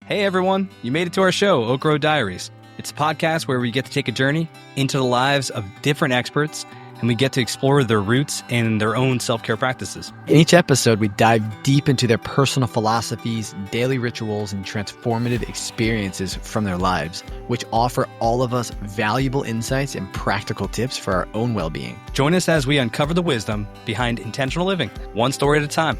Hey everyone, you made it to our show, Oak Road Diaries. It's a podcast where we get to take a journey into the lives of different experts and we get to explore their roots and their own self-care practices. In each episode, we dive deep into their personal philosophies, daily rituals, and transformative experiences from their lives, which offer all of us valuable insights and practical tips for our own well-being. Join us as we uncover the wisdom behind intentional living, one story at a time.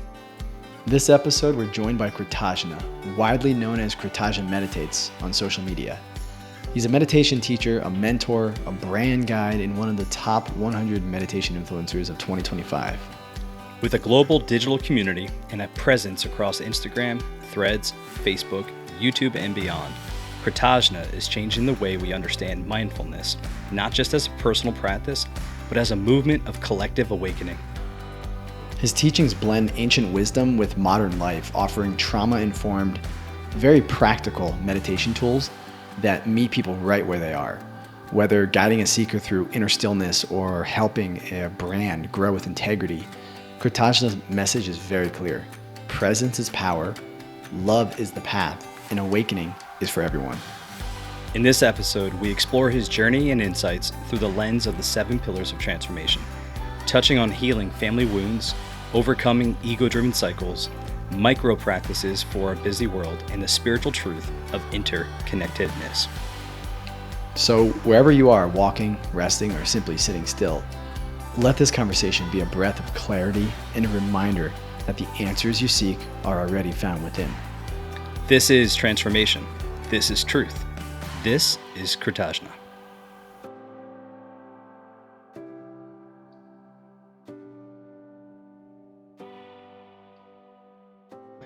This episode, we're joined by Kritajna, widely known as Kritajna Meditates on social media. He's a meditation teacher, a mentor, a brand guide, and one of the top 100 meditation influencers of 2025. With a global digital community and a presence across Instagram, Threads, Facebook, YouTube, and beyond, Kritajna is changing the way we understand mindfulness, not just as a personal practice, but as a movement of collective awakening. His teachings blend ancient wisdom with modern life, offering trauma-informed, very practical meditation tools that meet people right where they are. Whether guiding a seeker through inner stillness or helping a brand grow with integrity, Kritajna's message is very clear. Presence is power, love is the path, and awakening is for everyone. In this episode, we explore his journey and insights through the lens of the 7 pillars of transformation, touching on healing family wounds, overcoming ego-driven cycles, micro practices for a busy world, and the spiritual truth of interconnectedness. So wherever you are, walking, resting, or simply sitting still, let this conversation be a breath of clarity and a reminder that the answers you seek are already found within. This is transformation. This is truth. This is Kritajna.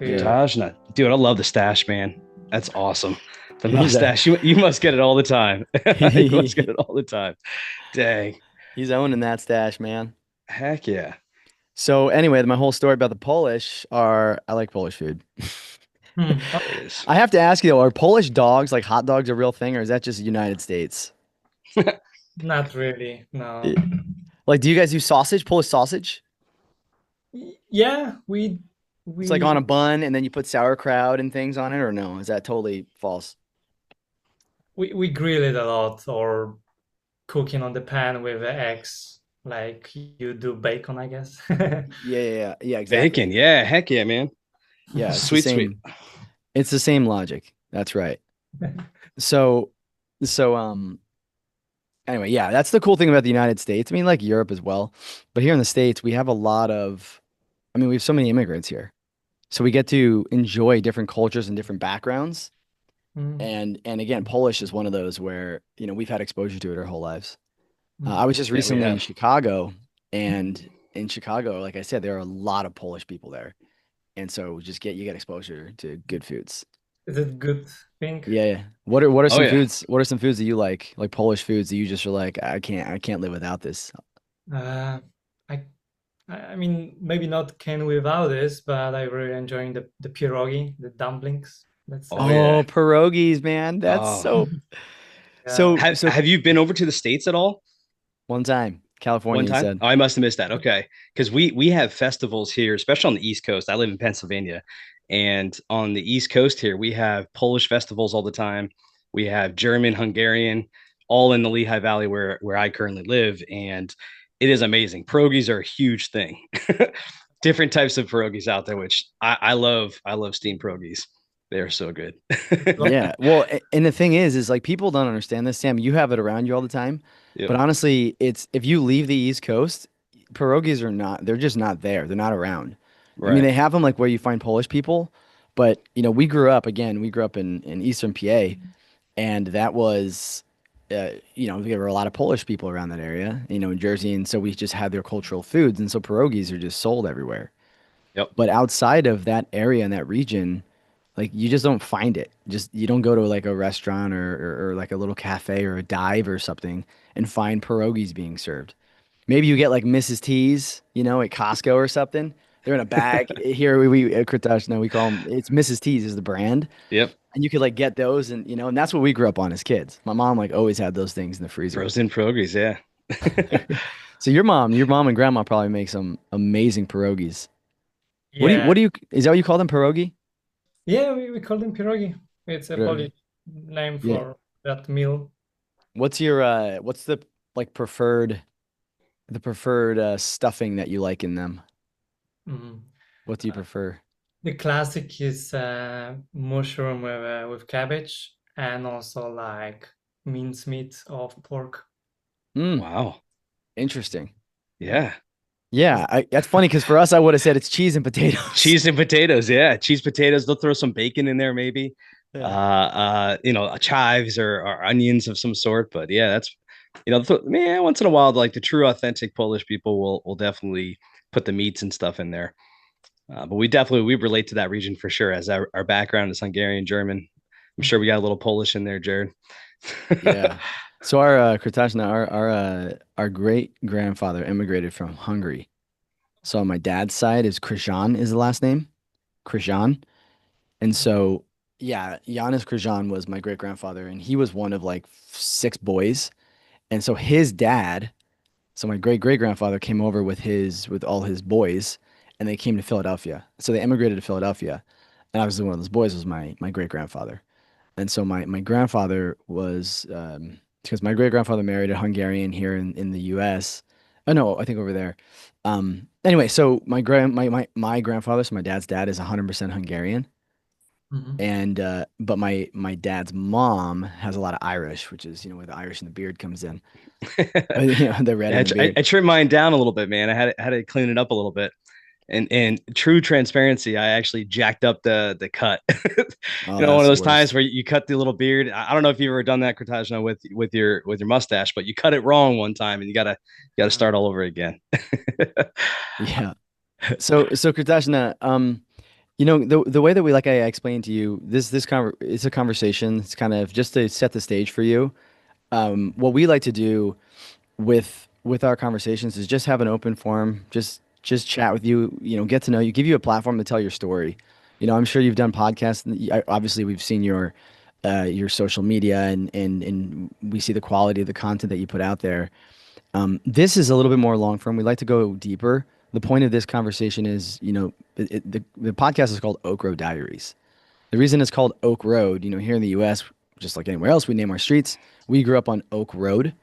Kritajna. Dude, I love the stash, man. That's awesome. The mustache. You must get it all the time. You must get it all the time. Dang. He's owning that stash, man. Heck yeah. So anyway, my whole story about the Polish are, I like Polish food. I have to ask you though, are Polish dogs, like hot dogs, a real thing, or is that just United States? Not really, no. Like, do you guys do sausage, Polish sausage? Yeah, we It's like on a bun and then you put sauerkraut and things on it, or no? Is that totally false? we grill it a lot, or cooking on the pan with the eggs, like you do bacon, I guess. Yeah, exactly. Bacon. Yeah. Heck yeah, man. Yeah, it's Sweet. It's the same logic. That's right. So anyway, yeah, that's the cool thing about the United States. I mean, like Europe as well. But here in the States, we have we have so many immigrants here. So we get to enjoy different cultures and different backgrounds. And again, Polish is one of those where, we've had exposure to it our whole lives. I was just recently in Chicago, and in Chicago, like I said, there are a lot of Polish people there. And so you get exposure to good foods. Is it good thing? Yeah. What are some foods? What are some foods that you like Polish foods that you just are like, I can't live without this? I mean, maybe not can without this, but I really enjoying the pierogi, the dumplings. That's pierogies, man. That's so. Have you been over to the States at all? One time, California. One time? Said. Oh, I must have missed that. Okay, because we have festivals here, especially on the East Coast. I live in Pennsylvania, and on the East Coast here, we have Polish festivals all the time. We have German, Hungarian, all in the Lehigh Valley where I currently live, and it is amazing. Pierogies are a huge thing. Different types of pierogies out there, which I love. I love steamed pierogies. They're so good. Yeah. Well, and the thing is like people don't understand this, Sam. You have it around you all the time. Yep. But honestly, if you leave the East Coast, pierogies they're just not there. They're not around. Right. I mean, they have them like where you find Polish people, but we grew up in Eastern PA, and that was, there were a lot of Polish people around that area, in Jersey. And so we just had their cultural foods. And so pierogies are just sold everywhere. Yep. But outside of that area and that region, like you just don't find it. You don't go to like a restaurant or like a little cafe or a dive or something and find pierogies being served. Maybe you get like Mrs. T's, at Costco or something. They're in a bag. Here we at Kritajna, we call them, it's Mrs. T's is the brand. Yep. And you could like get those and that's what we grew up on as kids. My mom like always had those things in the freezer. Frozen pierogies, yeah. So your mom and grandma probably make some amazing pierogies. Yeah. Is that what you call them, pierogi? Yeah, we call them pierogi. It's a Whatever. Polish name Yeah. for that meal. What's your what's the like preferred stuffing that you like in them? Mm. What do you prefer? The classic is mushroom with cabbage and also like mincemeat of pork. Mm, Wow. interesting. Yeah. Yeah. Yeah, that's funny because for us, I would have said it's cheese and potatoes. Cheese and potatoes. Yeah. Cheese potatoes. They'll throw some bacon in there, maybe. Yeah. Chives or onions of some sort. But yeah, that's man, once in a while, like the true authentic Polish people will definitely put the meats and stuff in there. But we relate to that region for sure, as our background is Hungarian German. I'm sure we got a little Polish in there, Jared. Yeah. So our Kritajna, our great grandfather immigrated from Hungary. So on my dad's side is Krijan is the last name, Krijan. And so yeah, Janis Krijan was my great grandfather, and he was one of like six boys. And so his dad, so my great great grandfather came over with all his boys, and they came to Philadelphia. So they immigrated to Philadelphia, and obviously one of those boys was my great grandfather. And so my grandfather was because my great grandfather married a Hungarian here in the U.S. Oh no, I think over there. Anyway, so my grandfather, so my dad's dad is 100% Hungarian, Mhm. and but my dad's mom has a lot of Irish, which is where the Irish and the beard comes in, the red Yeah, and the beard. I trimmed mine down a little bit, man. Had to clean it up a little bit. And true transparency, I actually jacked up the cut. Oh, One of that's the those times worst. where you cut the little beard. I don't know if you've ever done that, Kritajna, with your mustache, but you cut it wrong one time, and you gotta start all over again. Yeah. So Kritashna, the way that we like I explained to you, it's a conversation. It's kind of just to set the stage for you. What we like to do with our conversations is just have an open forum, just chat with you, get to know you, give you a platform to tell your story. I'm sure you've done podcasts. And obviously, we've seen your social media, and we see the quality of the content that you put out there. This is a little bit more long form. We like to go deeper. The point of this conversation is, the podcast is called Oak Road Diaries. The reason it's called Oak Road, here in the U.S., just like anywhere else, we name our streets. We grew up on Oak Road.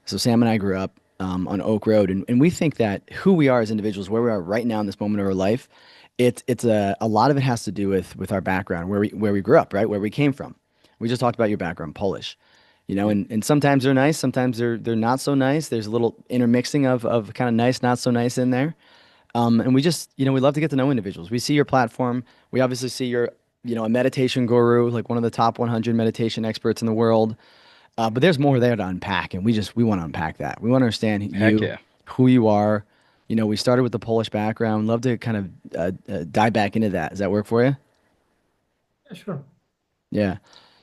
So Sam and I grew up on Oak Road, and we think that who we are as individuals, where we are right now in this moment of our life, it's a lot of it has to do with our background, where we grew up, right, where we came from. We just talked about your background, Polish, and sometimes they're nice, sometimes they're not so nice. There's a little intermixing of kind of nice, not so nice in there. And we just, we love to get to know individuals. We see your platform. We obviously see you're, a meditation guru, like one of the top 100 meditation experts in the world. But there's more there to unpack, and we want to unpack that. We want to understand Heck you, yeah. who you are. We started with the Polish background. Love to kind of dive back into that. Does that work for you? Yeah, sure. Yeah.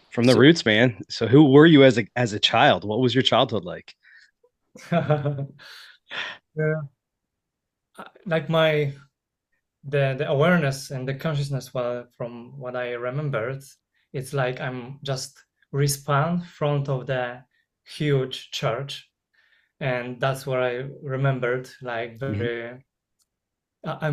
From the So roots, man. So who were you as a child? What was your childhood like? Yeah. Like the awareness and the consciousness, well, from what I remembered, it's like I'm just respawn front of the huge church, and that's what I remembered. Like Mhm. very,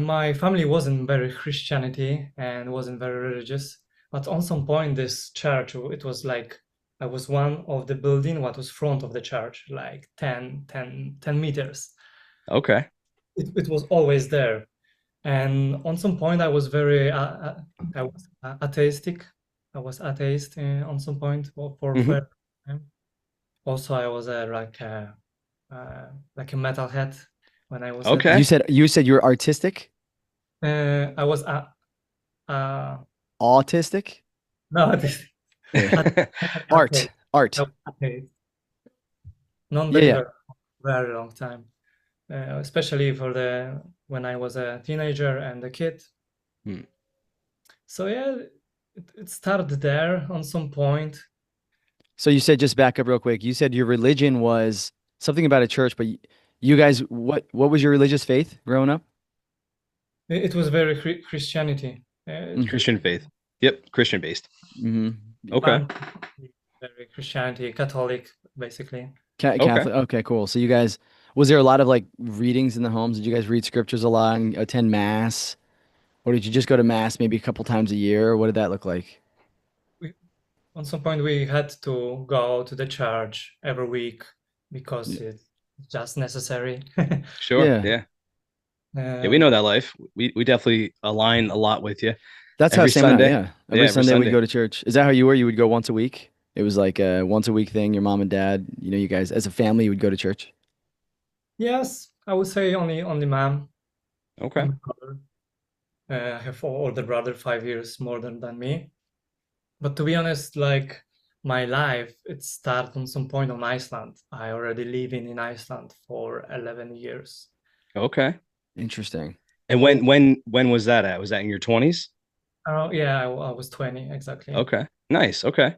my family wasn't very Christianity and wasn't very religious, but on some point, this church, it was like I was one of the building what was front of the church, like 10 meters. Okay. It was always there. And on some point, I was very I was atheistic. I was atheist on some point for Hmm. fair time. Also, I was like a metalhead when I was a you Okay. said you said you're artistic, I was uh, autistic. no this Yeah. atheist. I Art. was atheist, Yeah, yeah. non-believer for a very long time, especially for the when I was a teenager and a kid. Hmm. So yeah, it started there on some point. So you said, just back up real quick. You said your religion was something about a church, but you guys, what was your religious faith growing up? It was very Christianity. Christian faith. Yep. Christian based. Mm-hmm. Okay. Pan- very Christianity, Catholic, basically. Okay. Catholic. Okay, cool. So you guys, was there a lot of like readings in the homes? Did you guys read scriptures a lot and attend mass? Or did you just go to mass maybe a couple times a year? Or what did that look like? on some point we had to go to the church every week because Yeah. it's just necessary. Sure. Yeah. Yeah. Yeah, we Um, know that life. We definitely align a lot with you. That's how Every Sam and I, Sunday. yeah. Yeah, Every every Sunday we'd Sunday. go to church. Is that how you were? You would go once a week? It was like a once a week thing. Your mom and dad, you guys as a family would go to church. yes, I would say only mom Okay. and my brother. I have an older brother, 5 years more than me. But to be honest, like my life, it started on some point on Iceland. I already living in Iceland for 11 years. Okay. Interesting. And So, when was that at? Was that in your 20s? yeah, I was 20 exactly. Okay. Nice. Okay.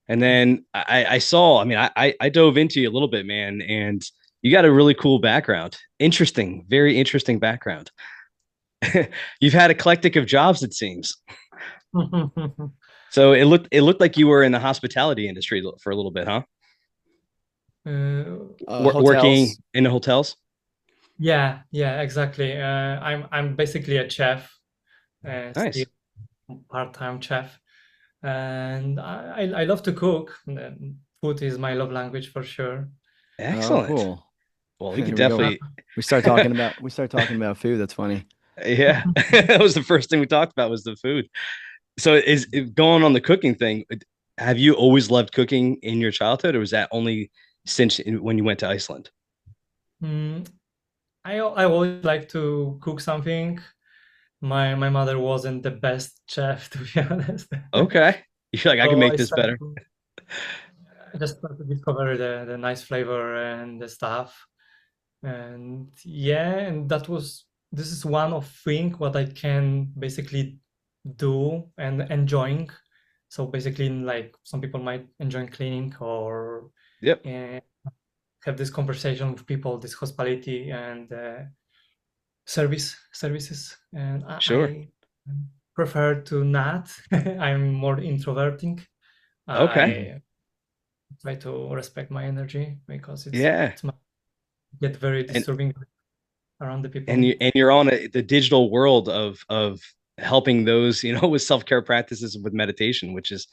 And then I saw, I mean, I dove into you a little bit, man, and you got a really cool background. Interesting, very interesting background. You've had eclectic of jobs, it seems. So it looked like you were in the hospitality industry for a little bit, huh? Working Hotels. in the hotels. Yeah, exactly. I'm basically a chef, still Nice. part-time chef, and I love to cook. Food is my love language for sure. Oh, Excellent. cool. Well, we Here could we go. definitely, We start talking about food. That's funny. yeah. That was the first thing we talked about was the food. So is going on the cooking thing. Have you always loved cooking in your childhood, or was that only since when you went to Iceland? Mm, I always like to cook something. My mother wasn't the best chef, to be honest. Okay. You're like, I can So make this better. I just started to discover the nice flavor and the stuff. And yeah, and this is one of thing what I can basically do and enjoying. So basically, like some people might enjoy cleaning or Yep. uh, have this conversation with people, this hospitality and services. And Sure. I prefer to not. I'm more introverting. Okay. Mhm. I try to respect my energy because Yeah. it's get very And disturbing around the and people. you're on the digital world of helping those, with self-care practices with meditation, which is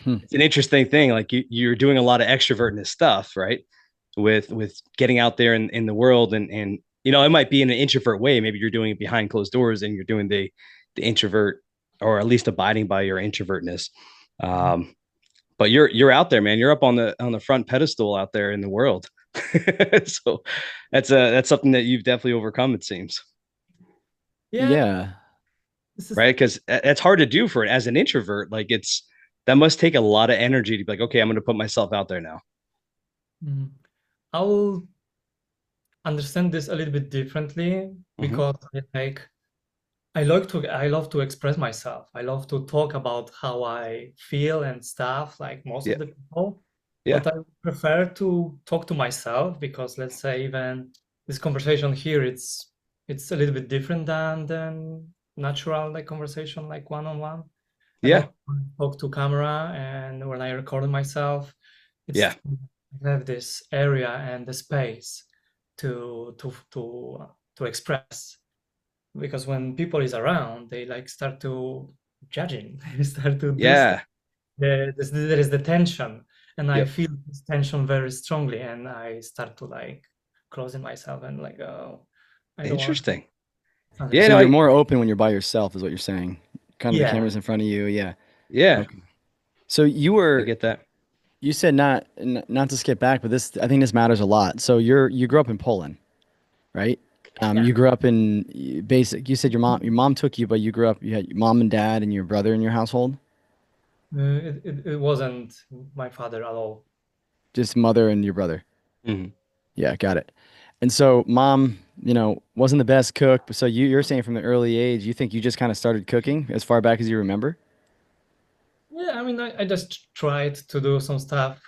Hmm. it's an interesting thing. Like you're doing a lot of extrovertness stuff, right? With getting out there in the world and it might be in an introvert way. Maybe you're doing it behind closed doors and you're doing the introvert or at least abiding by your introvertness. Um, but you're out there, man. You're up on the front pedestal out there in the world. So that's something that you've definitely overcome, it seems, Yeah, Yeah. this is right? Because that's hard to do for it as an introvert. Like that must take a lot of energy to be like, okay, I'm going to put myself out there now. mm, I'll understand this a little bit differently Hmm. because I love to express myself. I love to talk about how I feel and stuff like most Yeah, of the people. yeah, But I prefer to talk to myself because let's say even this conversation here, it's a little bit different than natural like conversation like one on one. I yeah, love to talk to camera and when I record myself, yeah, it's I have this area and the space to express because when people is around they like start to judging they start to do stuff yeah, there is the tension and I yep. feel this tension very strongly and I start to like closing myself and like oh I don't want Interesting. something Yeah, So like no, you're more open when you're by yourself, is what you're saying. Kind of the yeah camera's in front of you. Yeah. yeah, Okay. So I get that. you said not to skip back, but I think this matters a lot. So you grew up in Poland, right? yeah You grew up in basic. You said your mom took you, but you had your mom and dad and your brother in your household, it wasn't my father at all. just mother and your brother. Mhm. Yeah, got it. And so mom, wasn't the best cook, but so you're saying from the early age, you think you just kind of started cooking as far back as you remember? Yeah, I mean, I just tried to do some stuff.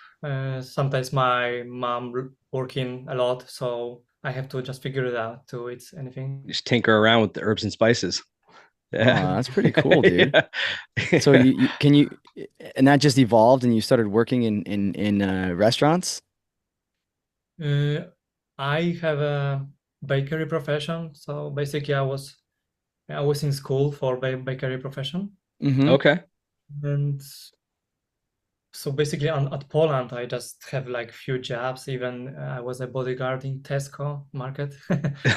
Sometimes my mom working a lot, so I have to just figure it out to eat anything. Just tinker around with the herbs and spices. Yeah, Oh, that's pretty cool, dude. yeah, So yeah. and that just evolved, and you started working in restaurants. Uh, I have a bakery profession, so basically I was in school for bakery profession, Mm-hmm. Okay. and so basically at Poland, I just have like few jobs. Even I was a bodyguard in Tesco market.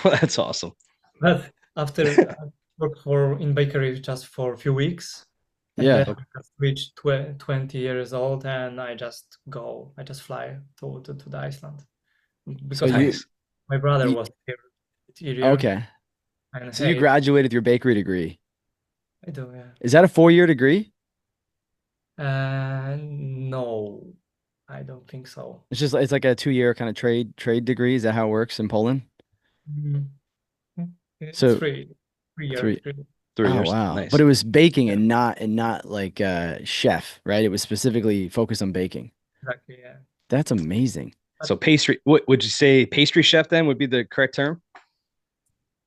That's awesome. But after I worked for in bakery just for a few weeks, and then Yeah. Okay. I just reached 20 years old, and I just fly to the Iceland So because Nice. my brother you was here earlier, okay. and So you hey, graduated with your bakery degree. I do, yeah. Is that a 4-year degree? No, I don't think so. It's like a 2-year kind of trade degree. Is that how it works in Poland? Mm, So three year three. degree. 3 years. Oh wow. But Nice. it was baking Yeah, and not like chef, right? It was specifically focused on baking. exactly. Yeah. That's amazing. But So pastry, what would you say pastry chef then would be the correct term?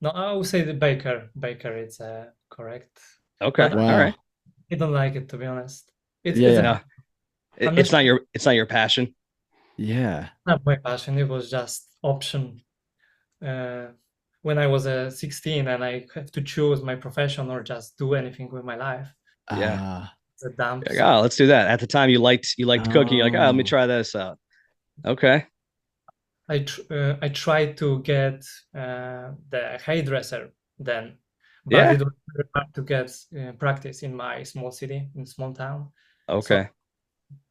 no, I would say the baker. Baker is correct. Okay. But All right. Wow. I don't like it, to be honest. Yeah, It's yeah. a, No, I'm not sure it's not your passion. Yeah. not my passion. It was just option. Uh, when I was 16 and I have to choose my profession or just do anything with my life, Yeah. Ah. it's a dumb Like, oh, let's do that. At the time you liked cooking. You're like, oh, let me Oh. try this out. Okay. I tried to get the hairdresser then, but Yeah. it was very hard to get practice in my small city, in small town. So Okay.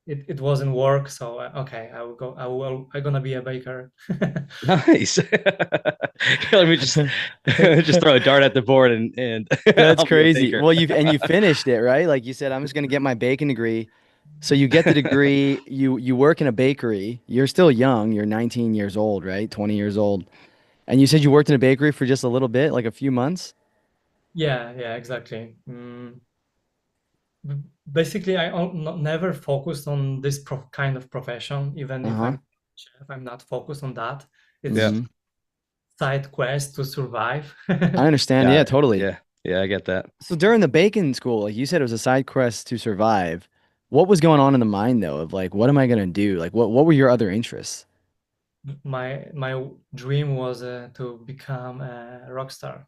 it wasn't work. So okay, I will go. I'm gonna be a baker. Nice. Let me just throw a dart at the board and That's I'll be a crazy. baker. Well, you finished it, right? Like you said, I'm just gonna get my baking degree. So you get the degree, you work in a bakery. You're still young. You're 19 years old, right? 20 years old. And you said you worked in a bakery for just a little bit, like a few months? Yeah, exactly. Basically, never focused on this kind of profession. Even if Uh-huh. I'm chef, I'm not focused on that. It's Yeah. Mm-hmm. just side quest to survive. I understand. Yeah, Got it. totally. Yeah. Yeah, I get that. So during the baking school, like you said, it was a side quest to survive. What was going on in the mind though of like, what am I gonna do? Like, what were your other interests? My dream was to become a rock star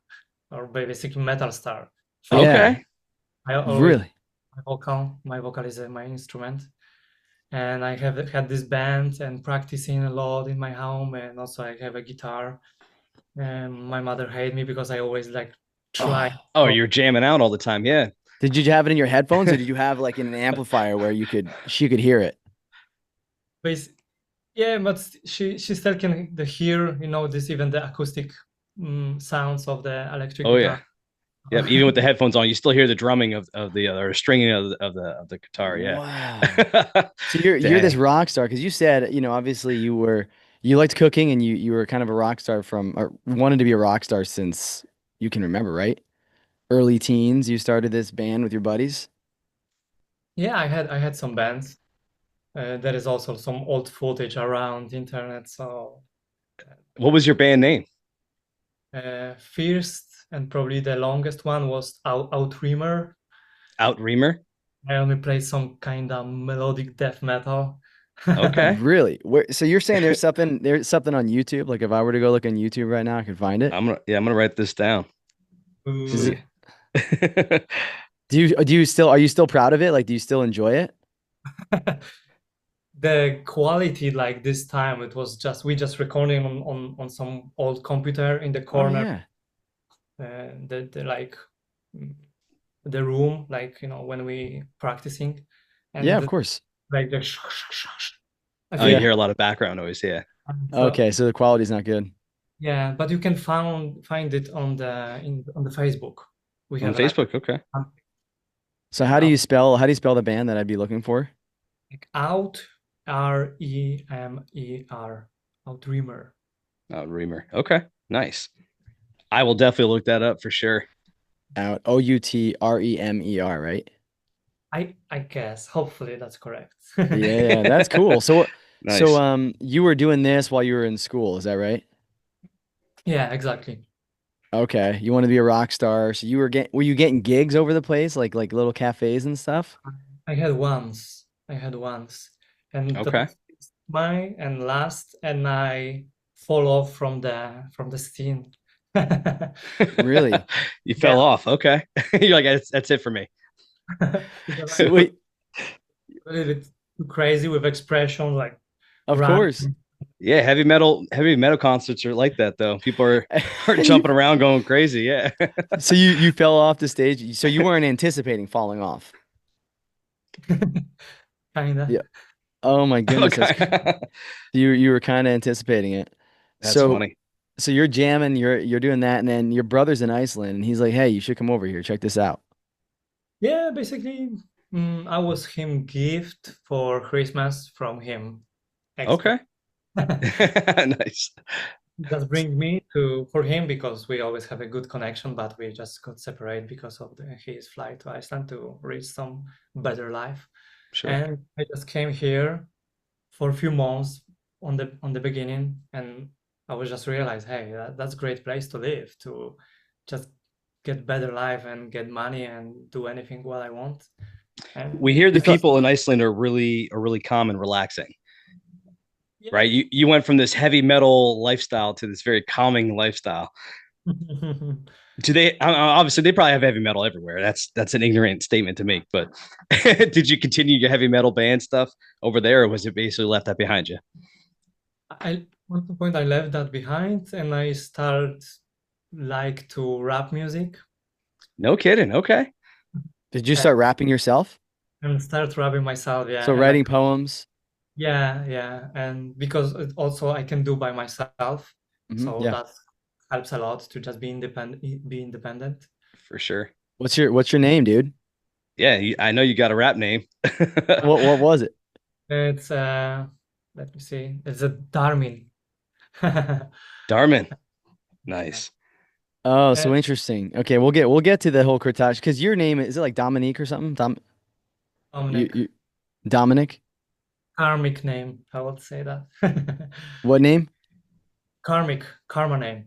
or basically metal star. So Yeah, Okay. I always really. my vocal is my instrument, and I have had this band and practicing a lot in my home, and also I have a guitar. And my mother hated me because I always like try. Oh, Oh, you're jamming out all the time. Yeah. did you have it in your headphones or did you have like an amplifier where she could hear it? Bas- yeah, but she still can hear, this even the acoustic sounds of the electric Oh guitar. yeah. Yep. Even with the headphones on, you still hear the drumming of the or stringing of the guitar. Yeah. Wow. So you're this Dang. rock star because you said, obviously you liked cooking and you were kind of a rock star from or wanted to be a rock star since you can remember, right? Early teens, you started this band with your buddies. Yeah, I had some bands. There is also some old footage around the internet. So What was your band name? first and probably the longest one was Outreamer. Outreamer. I only played some kind of melodic death metal. Okay. Really? So you're saying there's something on YouTube? Like if I were to go look on YouTube right now, I could find it. I'm gonna write this down. Is Ooh. it, are you still proud of it? Like, do you still enjoy it? The quality like this time it was just we just recording on some old computer in the Oh corner, yeah. the like mm, the room, like when we practicing, Yeah, and of course. like the I Oh, you think Yeah. hear a lot of background noise. Yeah. so. Okay, so the quality's not good. Yeah, but you can find it on the Facebook. We On have like Facebook. Okay. So and how do you spell the band that I'd be looking for? like out Remer out dreamer. Outreamer. Okay. Nice. I will definitely look that up for sure. Out Outremer, right? I guess hopefully that's correct. Yeah, yeah, that's cool. So Nice. you were doing this while you were in school, is that right? Yeah, exactly. Okay, you want to be a rock star. So were you getting gigs over the place, like little cafes and stuff? I had once, and that Okay. was my and last, and I fall off from the scene. Really? You Yeah, fell off. Okay. You're like, that's it for me. because I So wait, believe it. crazy with expression like Of run. course. Yeah, heavy metal concerts are like that though. People are are And you, jumping around going crazy. Yeah. so you fell off the stage. So you weren't anticipating falling off. Kinda. Yeah. Oh my goodness, Okay. you were kind of anticipating it. That's So funny. so you're jamming, you're doing that, and then your brother's in Iceland, and he's like, "Hey, you should come over here. Check this out." Yeah, basically, I was him gift for Christmas from him extra. Okay. Nice. Just bring me to for him because we always have a good connection, but we just got separate because of his flight to Iceland to reach some better life. Sure. And I just came here for a few months on the beginning, and I was just realized, hey, that's a great place to live, to just get better life and get money and do anything what I want. And We hear the So people in Iceland are really calm and relaxing, yeah. right? You went from this heavy metal lifestyle to this very calming lifestyle. Do they obviously they probably have heavy metal everywhere. That's an ignorant statement to make, but did you continue your heavy metal band stuff over there, or was it basically left that behind you? I at the point I left that behind and I start like to rap music No kidding. Okay. did you and, start rapping yourself? start rapping myself, So yeah. And writing poems? yeah, and because it also I can do by myself, so Yeah. that helps a lot to just be independent. For sure. What's your name, dude? Yeah, I know you got a rap name. What was it? It's let me see, it's a Darmin. Darman. Nice. Oh, Uh, so interesting. Okay, we'll get to the whole Kurtash because your name is it like Dominique or something? Dominic, You Dominic? karmic name, I would say that. What name? Karma name,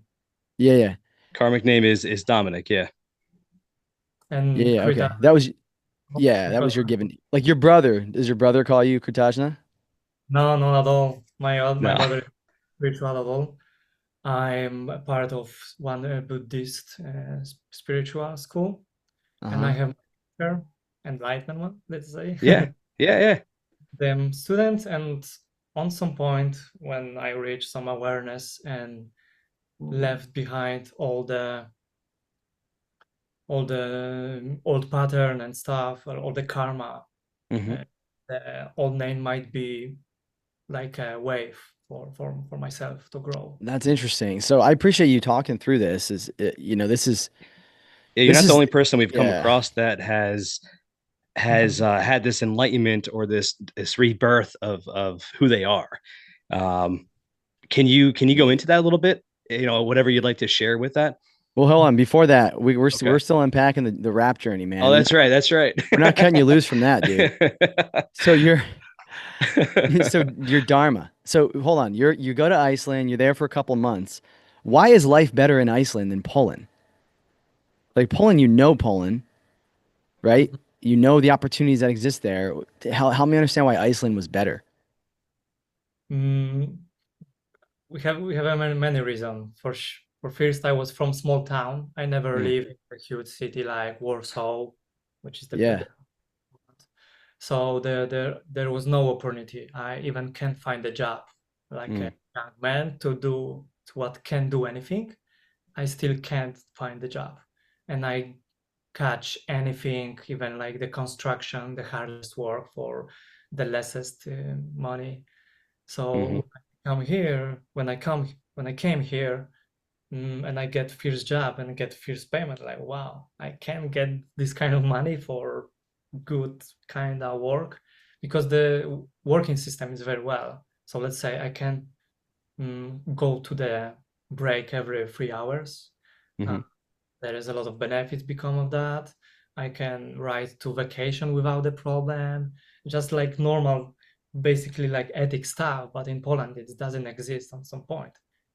Yeah, yeah. Karmic name is Dominic. Yeah. Yeah, and yeah, Krita okay. That was because your given. Like your brother, does your brother call you Kurtajna? no, not at all. My No. brother is spiritual at all. I'm a part of one Buddhist spiritual school, and I Uh-huh. have her enlightenment one, let's say, Yeah. Yeah. Yeah. them students. And on some point, when I reached some awareness and left behind all the old pattern and stuff, or all the karma, Hmm. uh, the old name might be like a wave for myself to grow. That's interesting. So I appreciate you talking through this. Yeah, you're This not the is only person we've come yeah. across that has had this enlightenment or this rebirth of who they are. Um, can you go into that a little bit? Whatever you'd like to share with that. Well, hold on. Before that, Okay. we're still unpacking the rap journey, Oh, man. that's right. That's right. We're not cutting you loose from that, dude. So you're so you're Dharma. So hold on. You go to Iceland, you're there for a couple months. Why is life better in Iceland than Poland? Like Poland, Poland, right? You know the opportunities that exist there. Help me understand why Iceland was better. Mm, we have many reasons. For first, I was from small town. I never Mm, lived in a huge city like Warsaw, which is the Yeah. biggest. So there was no opportunity. I even can't find a job like a mm, young man to what can do anything. I still can't find the job, and I catch anything, even like the construction, the hardest work for the lessest money. hmm. So when I came here, and I get first job and get first payment, like wow, I can get this kind of money for good kind of work because the working system is very well. So let's say I can go to the break every 3 hours. Uh, Hmm. there is a lot of benefits become of that. I can ride to vacation without a problem, just like normal, basically like ethic stuff. But in Poland, it doesn't exist on some point.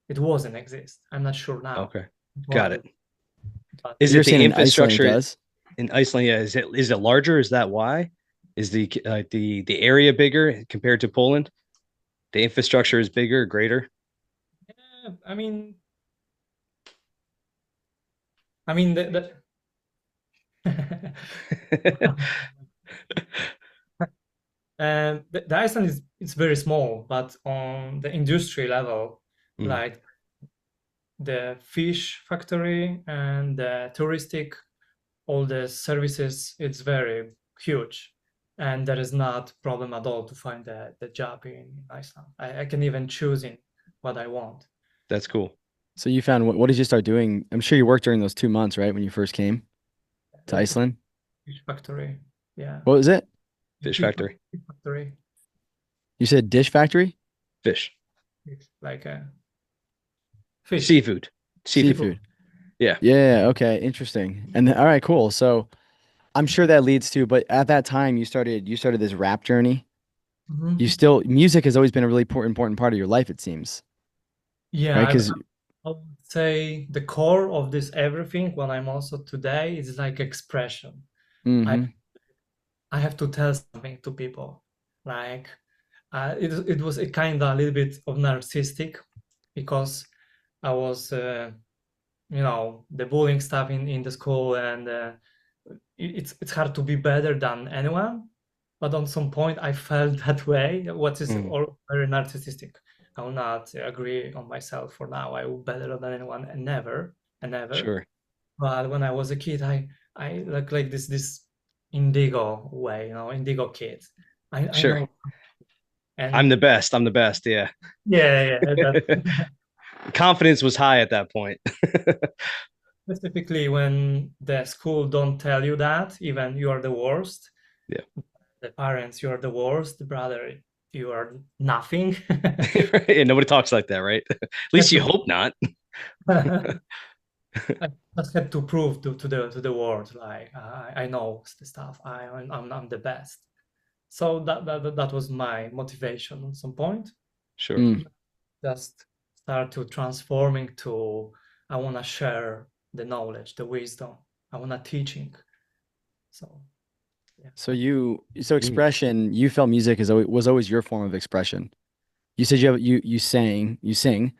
It wasn't exist. I'm not sure now. Okay. In Got Poland, it. but Is You're it the saying in Iceland it infrastructure does? in Iceland? Yeah. Is it larger? Is that why? Is the area bigger compared to Poland? The infrastructure is bigger, greater. yeah, I mean the, And the Iceland is it's very small, but on the industry level, Mm, like the fish factory and the touristic, all the services, it's very huge. And there is not problem at all to find the job in Iceland. I can even choose in what I want. that's cool. So you found what did you start doing? I'm sure you worked during those 2 months, right? When you first came to The Iceland. fish factory, yeah, What was it? Fish fish factory. factory, You said dish factory? Fish. it's like a fish, Seafood. Seafood. seafood. Seafood. Yeah. Yeah, okay, interesting. And then, all right, cool. So I'm sure that leads to, but at that time you started this rap journey. Mhm. You still music has always been a really important part of your life, it seems, Yeah, right? Because I would say the core of this everything, what I'm also today, is like expression. I mm-hmm. I have to tell something to people. Like it was a kind of a little bit of narcissistic because I was the bullying stuff in the school, and it's hard to be better than anyone. But on some point, I felt that way, what is Mm, all very narcissistic. I will not agree on myself for now. I will better than anyone, and never, and never. sure. But when I was a kid, I like this indigo way, indigo kid. I Sure. know, I'm and the best. I'm the best. Yeah. yeah, that Confidence was high at that point. specifically when the school don't tell you that, even you are the worst. Yeah. The parents, you are the worst. The brother, you are nothing. Yeah, nobody talks like that, right? At least Had you to, hope not. I just had to prove to the world, like I know the stuff. I'm the best. So that was my motivation at some point. Sure. Mm. Just start to transforming to I want to share the knowledge, the wisdom. I want to teaching. So yeah. So Mm, expression, you felt music was always your form of expression. You said you sing,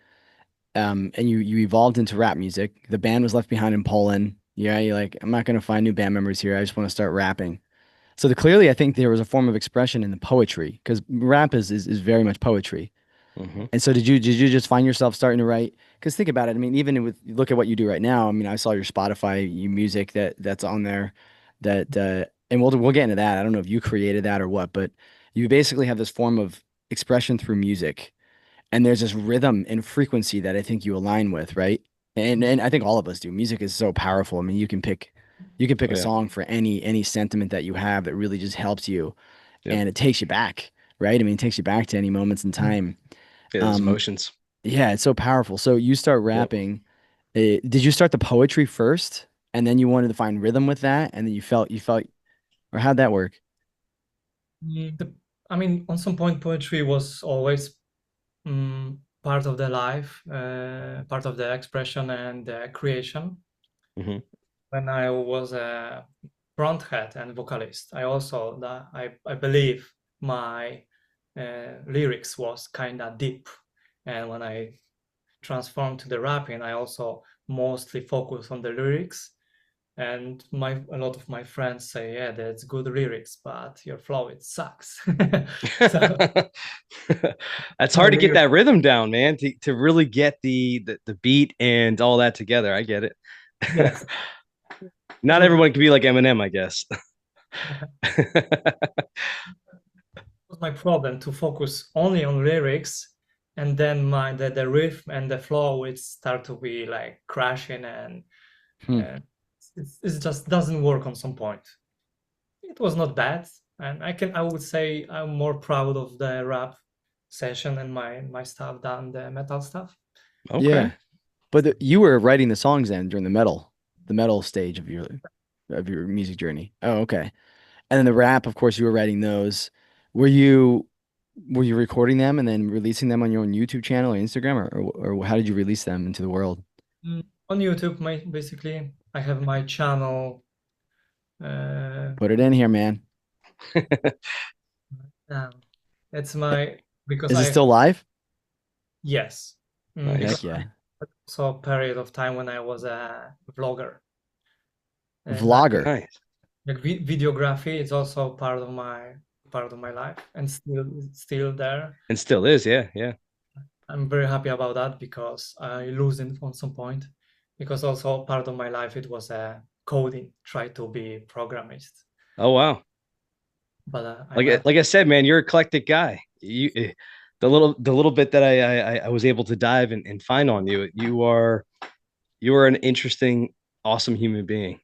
and you evolved into rap music. The band was left behind in Poland. Yeah, you're like, I'm not gonna find new band members here. I just want to start rapping. So clearly, I think there was a form of expression in the poetry because rap is very much poetry. hmm And so did you just find yourself starting to write? Because think about it. I mean, even with look at what you do right now. I mean, I saw your Spotify, you music that's on there, that and we'll get into that. I don't know if you created that or what, but you basically have this form of expression through music, and there's this rhythm and frequency that I think you align with, right? And I think all of us do. Music is so powerful. I mean, you can pick Oh a yeah. song for any sentiment that you have that really just helps you, Yep. and it takes you back, right? I mean, it takes you back to any moments in time. Yeah, those Um, emotions. yeah, it's so powerful. So you start Yep. rapping. Did you start the poetry first, and then you wanted to find rhythm with that, and then you felt, or how'd that work? I mean, on some point, poetry was always part of the life, part of the expression and the creation. hmm When I was a fronthead and vocalist, I believe my lyrics was kind of deep, and when I transformed to the rapping, I also mostly focus on the lyrics. And a lot of my friends say, yeah, that's good lyrics, but your flow it sucks. So That's my hard to get lyrics, that rhythm down, man, to really get the beat and all that together. I get it. yes, it Not was everyone can be like Eminem, I guess. my problem to focus only on lyrics, and then the riff and the flow would start to be like crashing, and Hmm. uh, it just doesn't work on some point. It was not bad, and I would say I'm more proud of the rap session and my stuff than the metal stuff. Yeah, Okay. but you were writing the songs then during the metal stage of your music journey. Oh, okay. And then the rap, of course, you were writing those. Were you were you recording them and then releasing them on your own YouTube channel or Instagram, or how did you release them into the world? On YouTube, basically, I have my channel. Uh, Put it in here, man. now. It's my because Is it I still live? yes, because Heck Nice. yeah. I saw a period of time when I was a vlogger, and Vlogger. Nice. like videography is also part of my part of my life and still there. And still is, yeah, yeah. I'm very happy about that because I lose it on some point, because also part of my life it was coding, try to be programmist, Oh wow. but I Like left. like I said, man, you're an eclectic guy. The little bit that I was able to dive and find on you, you are an interesting, awesome human being.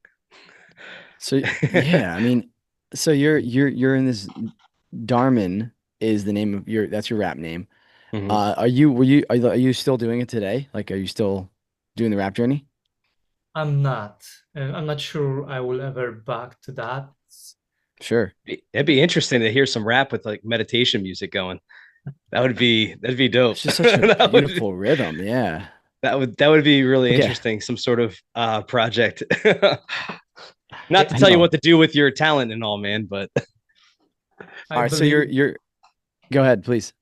So yeah, I mean, so you're in this Darman is the name of your that's your rap name. Mhm. Are you still doing it today? Like, are you still doing the rap journey? I'm not. I'm not sure I will ever back to that. Sure. It'd be interesting to hear some rap with like meditation music going. That'd be dope. It's just such a That would beautiful rhythm. Yeah. that would be really Okay. interesting. Some sort of project. Not Yeah, to I tell you know. what to do with your talent and all, man, but All I right. So believe you're go ahead, please.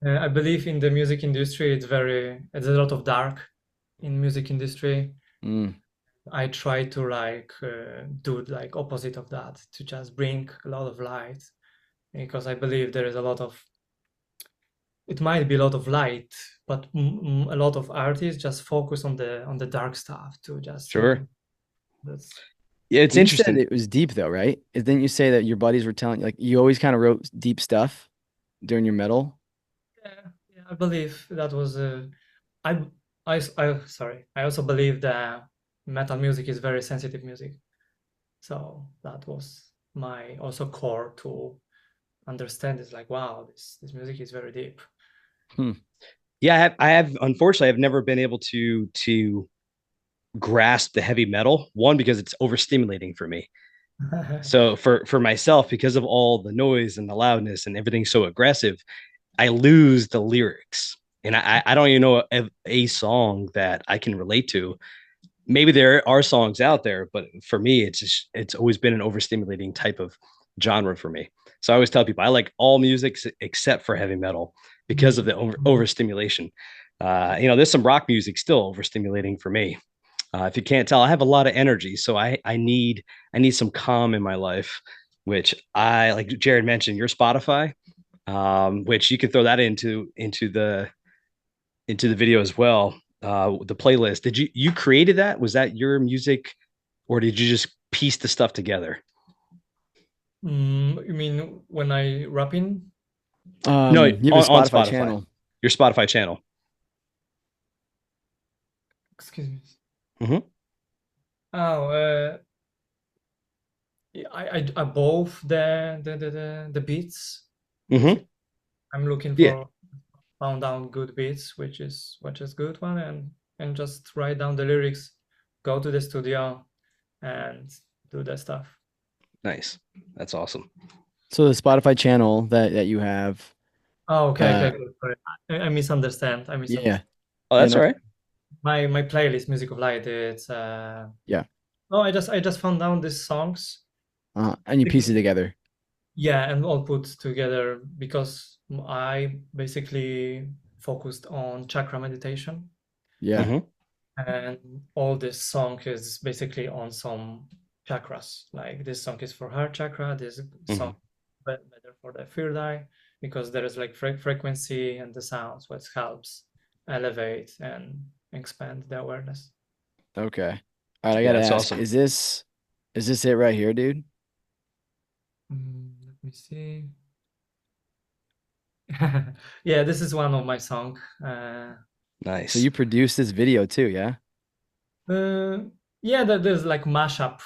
I believe in the music industry. It's a lot of dark in music industry. Mm, I try to do like opposite of that, to just bring a lot of light, because I believe there is a lot of, it might be a lot of light, but a lot of artists just focus on the dark stuff to just sure. that's Yeah, it's you said interesting. it was deep though, right? Didn't you say that your buddies were telling like you always kind of wrote deep stuff during your metal? yeah, yeah, I believe that was I sorry, I also believe that metal music is very sensitive music, so that was my also core to understand. It's like, wow, this music is very deep. Hmm. Yeah, I have unfortunately I've never been able to grasp the heavy metal. One, because it's overstimulating for me. So for myself, because of all the noise and the loudness and everything so aggressive, I lose the lyrics. And I don't even know a song that I can relate to. Maybe there are songs out there, but for me, it's always been an overstimulating type of genre for me. So I always tell people I like all music except for heavy metal because of the overstimulation. There's some rock music still overstimulating for me. If you can't tell, I have a lot of energy, so I need some calm in my life, which I like. Jared mentioned your Spotify, which you can throw that into the video as well. The playlist. Did you created that? Was that your music, or did you just piece the stuff together? You mean when I rapping? No, You have a on Spotify Spotify, channel. your Spotify channel. Excuse me. Mm-hmm. Oh, I both the beats. Mm-hmm. Basically, I'm looking Yeah, for found down good beats, which is good one, and just write down the lyrics, go to the studio, and do that stuff. nice. That's awesome. So the Spotify channel that you have, Oh, okay, okay, uh, good. Sorry. I misunderstand. I yeah, misunderstand. Oh, yeah, that's no, all right. My playlist, Music of Light. It's yeah, oh, I just found down these songs. and you piece it together. Yeah, and all put together because I basically focused on chakra meditation, Yeah, Mm-hmm. and all this song is basically on some chakras. Like this song is for heart chakra, this Mm-hmm. song better for the third eye, because there is like frequency and the sounds, which helps elevate and expand the awareness. okay. All right, I Yeah, gotta that's ask, awesome. is this it right here, dude? Let me see. Yeah, this is one of my song. So Nice. you produced this video too, yeah? Uh, yeah, there's like mashup,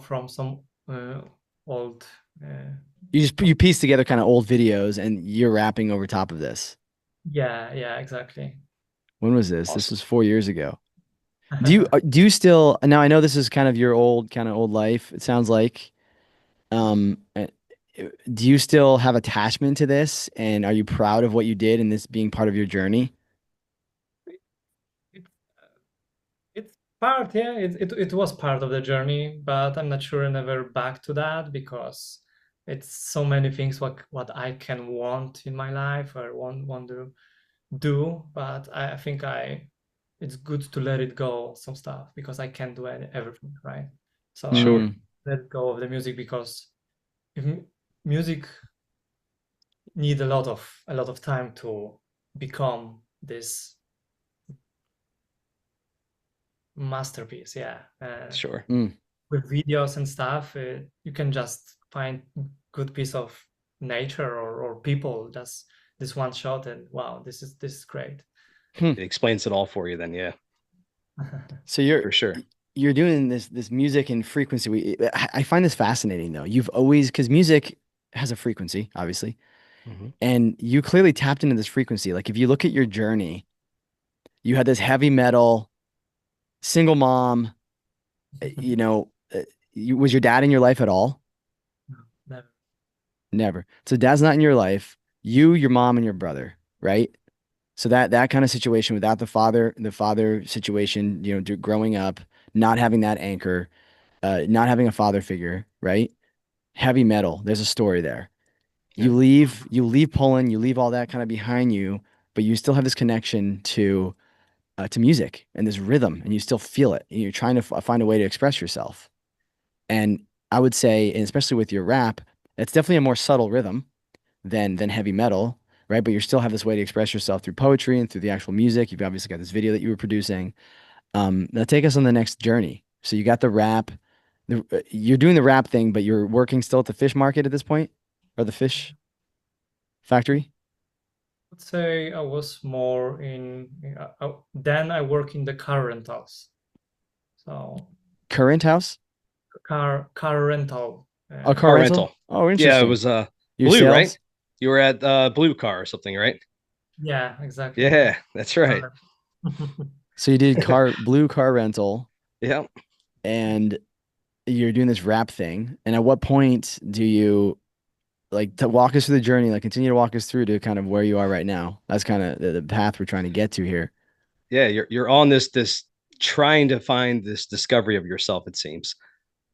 from some old. Uh, You piece together kind of old videos and you're rapping over top of this. yeah, yeah, exactly. When was this? This Awesome. was 4 years ago. Do you still now I know this is kind of your old kind of old life, it sounds like. Um, uh, do you still have attachment to this and are you proud of what you did and this being part of your journey? It's it's part, yeah. It was part of the journey, but I'm not sure I never back to that, because it's so many things what I can want in my life or want to do, but I think it's good to let it go some stuff, because I can't do everything, right? So Sure. Mm, let go of the music, because if music need a lot of time to become this masterpiece. Yeah. Sure. With videos and stuff, you can just find good piece of nature or people, just this one shot, and wow, this is great. It explains it all for you then, yeah, So for sure. you're doing this music and frequency. I find this fascinating though. You've always, because music has a frequency, obviously, Hmm. and you clearly tapped into this frequency. Like if you look at your journey, you had this heavy metal, single mom. You know, was your dad in your life at all? Never. Never. So dad's not in your life. You, your mom, and your brother, right? So that kind of situation without the father situation, you know, growing up, not having that anchor, not having a father figure, right? Heavy metal. There's a story there. Yeah. You leave Poland, you leave all that kind of behind you, but you still have this connection to music and this rhythm, and you still feel it. And you're trying to find a way to express yourself. And I would say, and especially with your rap, it's definitely a more subtle rhythm than heavy metal, right? But you still have this way to express yourself through poetry and through the actual music. You've obviously got this video that you were producing. Now take us on the next journey. So you got the rap, you're doing the rap thing, but you're working still at the fish market at this point, or the fish factory. I'd say I was more then I work in the car rentals. So Current house? car rental. A car Car rental? rental. Oh, Yeah, it interesting. was Your blue, right? sales? You were at Blue Car or something, right? Yeah, exactly. Yeah, that's right. So you did blue car rental, Yeah. and you're doing this rap thing. And at what point do you like to walk us through the journey, like continue to walk us through to kind of where you are right now? That's kind of the path we're trying to get to here. Yeah, you're on this trying to find this discovery of yourself, it seems.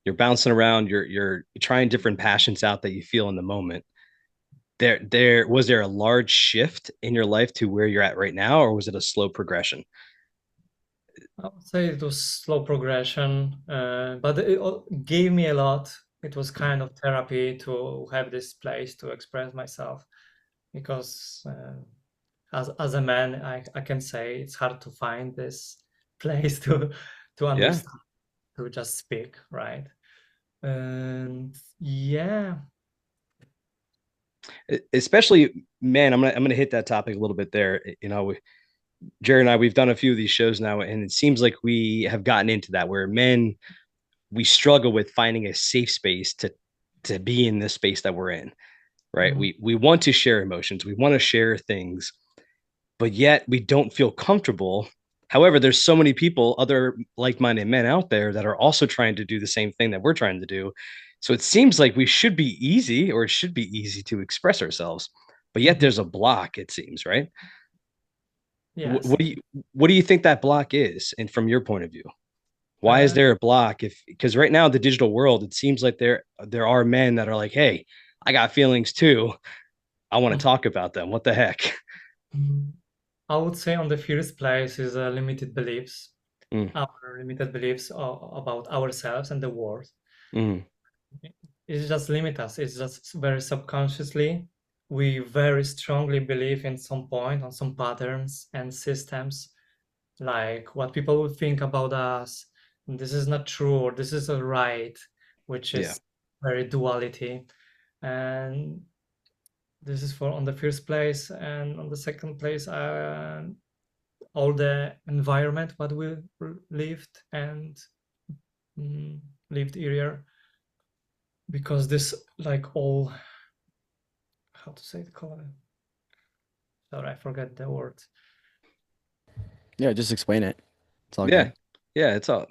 You're bouncing around, you're trying different passions out that you feel in the moment. There was there a large shift in your life to where you're at right now, or was it a slow progression? I would say it was slow progression, but it gave me a lot. It was kind of therapy to have this place to express myself because as a man, I can say it's hard to find this place to Yeah. understand, to just speak, right? And yeah, Especially, man, I'm gonna hit that topic a little bit there. You know, Jared and I, we've done a few of these shows now, and it seems like we have gotten into that where men, we struggle with finding a safe space to be in this space that we're in, right? mm, We want to share emotions, we want to share things, but yet we don't feel comfortable. However, there's so many people, other like-minded men out there that are also trying to do the same thing that we're trying to do. So it seems like we should be easy, or it should be easy to express ourselves, but yet mhm, there's a block, it seems, right? yes. What do you think that block is, and from your point of view? Why is Uh, there a block? If because right now in the digital world, it seems like there are men that are like, hey, I got feelings too. I want to talk about them. What the heck? mhm. I would say on the first place is limited beliefs, Mm, our limited beliefs about ourselves and the world. mm, It just limit us. It's just very subconsciously. We very strongly believe in some point on some patterns and systems, like what people would think about us. This is not true, or this is a right, which yeah. is very duality. And this is for on the first place, and on the second place, all the environment what we lived and mm, lived here, because this like all, how to say it, color, sorry, I forget the word. Yeah, just explain it. It's all Yeah. good. Yeah. It's all.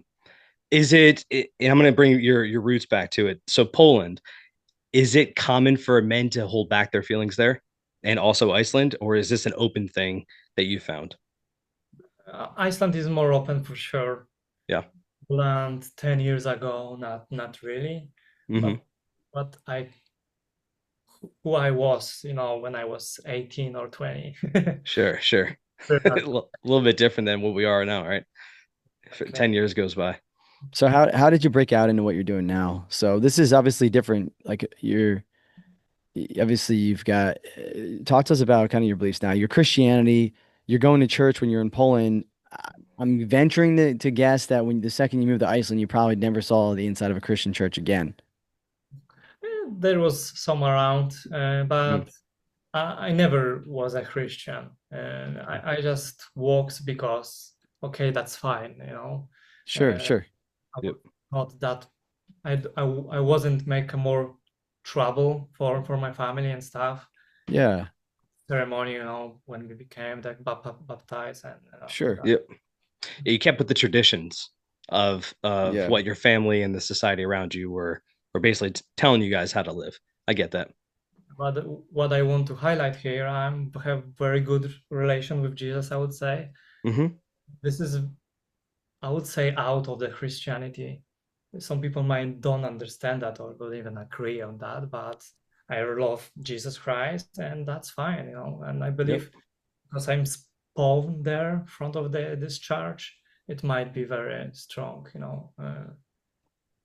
Is it? And I'm going to bring your roots back to it. So Poland, is it common for men to hold back their feelings there, and also Iceland, or is this an open thing that you found? Iceland is more open for sure. Yeah. Poland 10 years ago, not really, Hmm. but I who I was, when I was 18 or 20. Sure. Sure. Very A hard. little bit different than what we are now, right? Okay. 10 years goes by. So how did you break out into what you're doing now? So this is obviously different. Like obviously you've got talk to us about kind of your beliefs now. Your Christianity, you're going to church when you're in Poland. I'm venturing to guess that when the second you moved to Iceland, you probably never saw the inside of a Christian church again. There was some around, Mm. but I never was a Christian. I just walked because, okay, that's fine, you know. Sure, Uh, sure. I Yep. would not that I wasn't making more trouble for my family and stuff. Yeah, Ceremony, you know, when we became like baptized and after sure. that. Yep. You kept with the traditions of Yeah. what your family and the society around you were basically telling you guys how to live. I get that. But what I want to highlight here, I have very good relation with Jesus, I would say. Mm-hmm. This is, I would say, out of the Christianity. Some people might don't understand that or don't even agree on that, but I love Jesus Christ, and that's fine, you know. And I Yep. believe because I'm spawned there in front of this church, it might be very strong, you know, So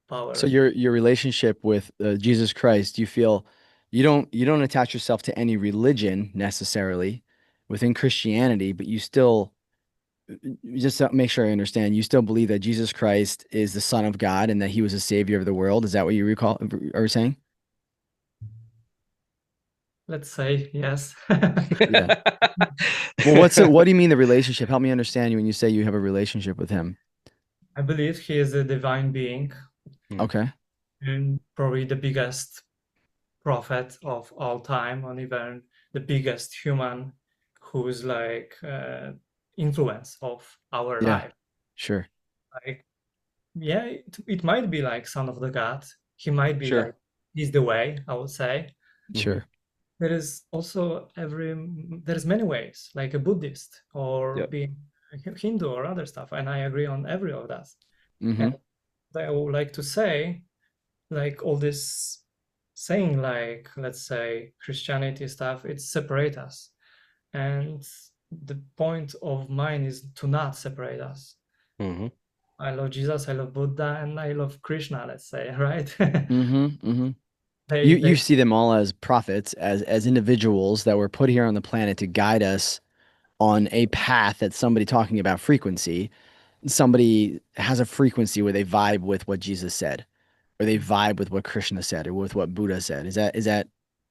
power. your relationship with Jesus Christ, you feel you don't attach yourself to any religion necessarily within Christianity, but you still just to make sure I understand, you still believe that Jesus Christ is the Son of God and that he was a savior of the world. Is that what you recall are saying? Let's say yes. Yeah. Well, what do you mean the relationship? Help me understand you when you say you have a relationship with him. I believe he is a divine being Mm. Okay. and probably the biggest prophet of all time, and even the biggest human who's like influence of our Yeah. life. Sure. Like, yeah, it might be like son of the god. He might be like Sure. he's the way, I would say. Mm-hmm. Sure. There is also there's many ways, like a Buddhist or Yep. being a Hindu or other stuff, and I agree on every of that. And Mm-hmm. I would like to say, like all this saying, like let's say Christianity stuff, it separate us, and the point of mine is to not separate us. Mm-hmm. I love Jesus, I love Buddha, and I love Krishna, let's say, right? Mm-hmm. Mm-hmm. they You they see them all as prophets, as individuals that were put here on the planet to guide us on a path that somebody talking about frequency. Somebody has a frequency where they vibe with what Jesus said, or they vibe with what Krishna said, or with what Buddha said. Is that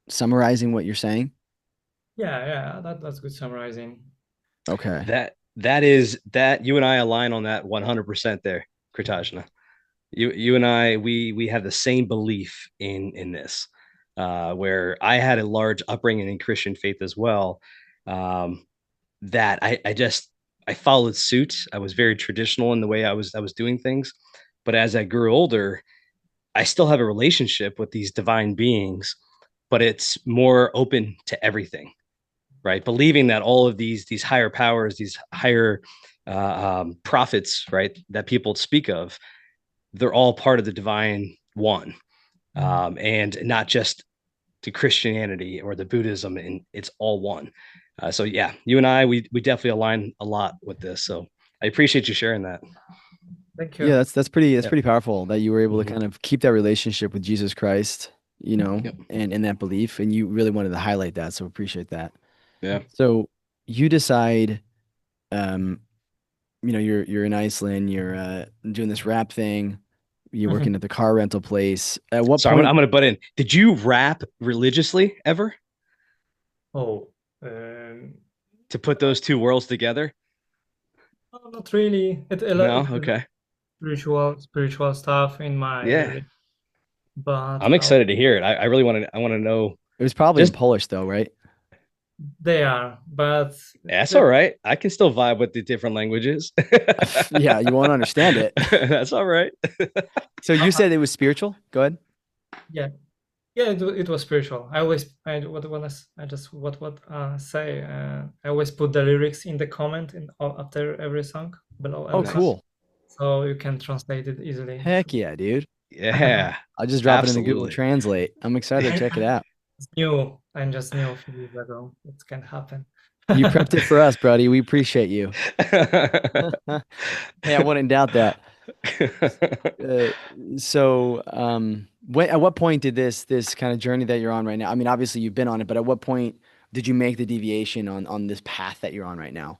summarizing what you're saying? yeah, that's good summarizing. Okay. That you and I align on that 100% there, Kritajna. You and I we have the same belief in this. Where I had a large upbringing in Christian faith as well. Um, that I followed suit. I was very traditional in the way I was doing things. But as I grew older, I still have a relationship with these divine beings, but it's more open to everything, right? Believing that all of these higher powers, these higher prophets, right, that people speak of, they're all part of the divine one, and not just to Christianity or the Buddhism, and it's all one. So yeah, you and I, we definitely align a lot with this. So I appreciate you sharing that. Thank Yeah, you. that's Yeah. pretty powerful that you were able to Mm-hmm. kind of keep that relationship with Jesus Christ, Yep. and that belief, and you really wanted to highlight that. So appreciate that. Yeah. So you decide, um, you're in Iceland, you're doing this rap thing, you're working at the car rental place. At what So I'm gonna, point? I'm gonna butt in. Did you rap religiously ever Oh, um, to put those two worlds together? no, not really. No. There's Okay. spiritual stuff in my Yeah. religion, but I'm excited to hear it. I really want to. I want to know. It was probably in Just Polish though, right? they are. But that's all there, right. I can still vibe with the different languages. Yeah, you won't understand it. That's all right. So you said it was spiritual? Go ahead. yeah, yeah, it was spiritual. I always I what I just what say. I always put the lyrics in the comment in after every song below Oh, every song, Nice. cool. so you can translate it easily. Heck yeah, dude. Yeah. I'll just drop it into Google Absolutely. Translate. I'm excited to check it out. It's new. I just knew a few years ago it can happen. You prepped it for us, buddy. We appreciate you. Hey, I wouldn't doubt that. Uh, at what point did this kind of journey that you're on right now? I mean, obviously you've been on it, but at what point did you make the deviation on this path that you're on right now?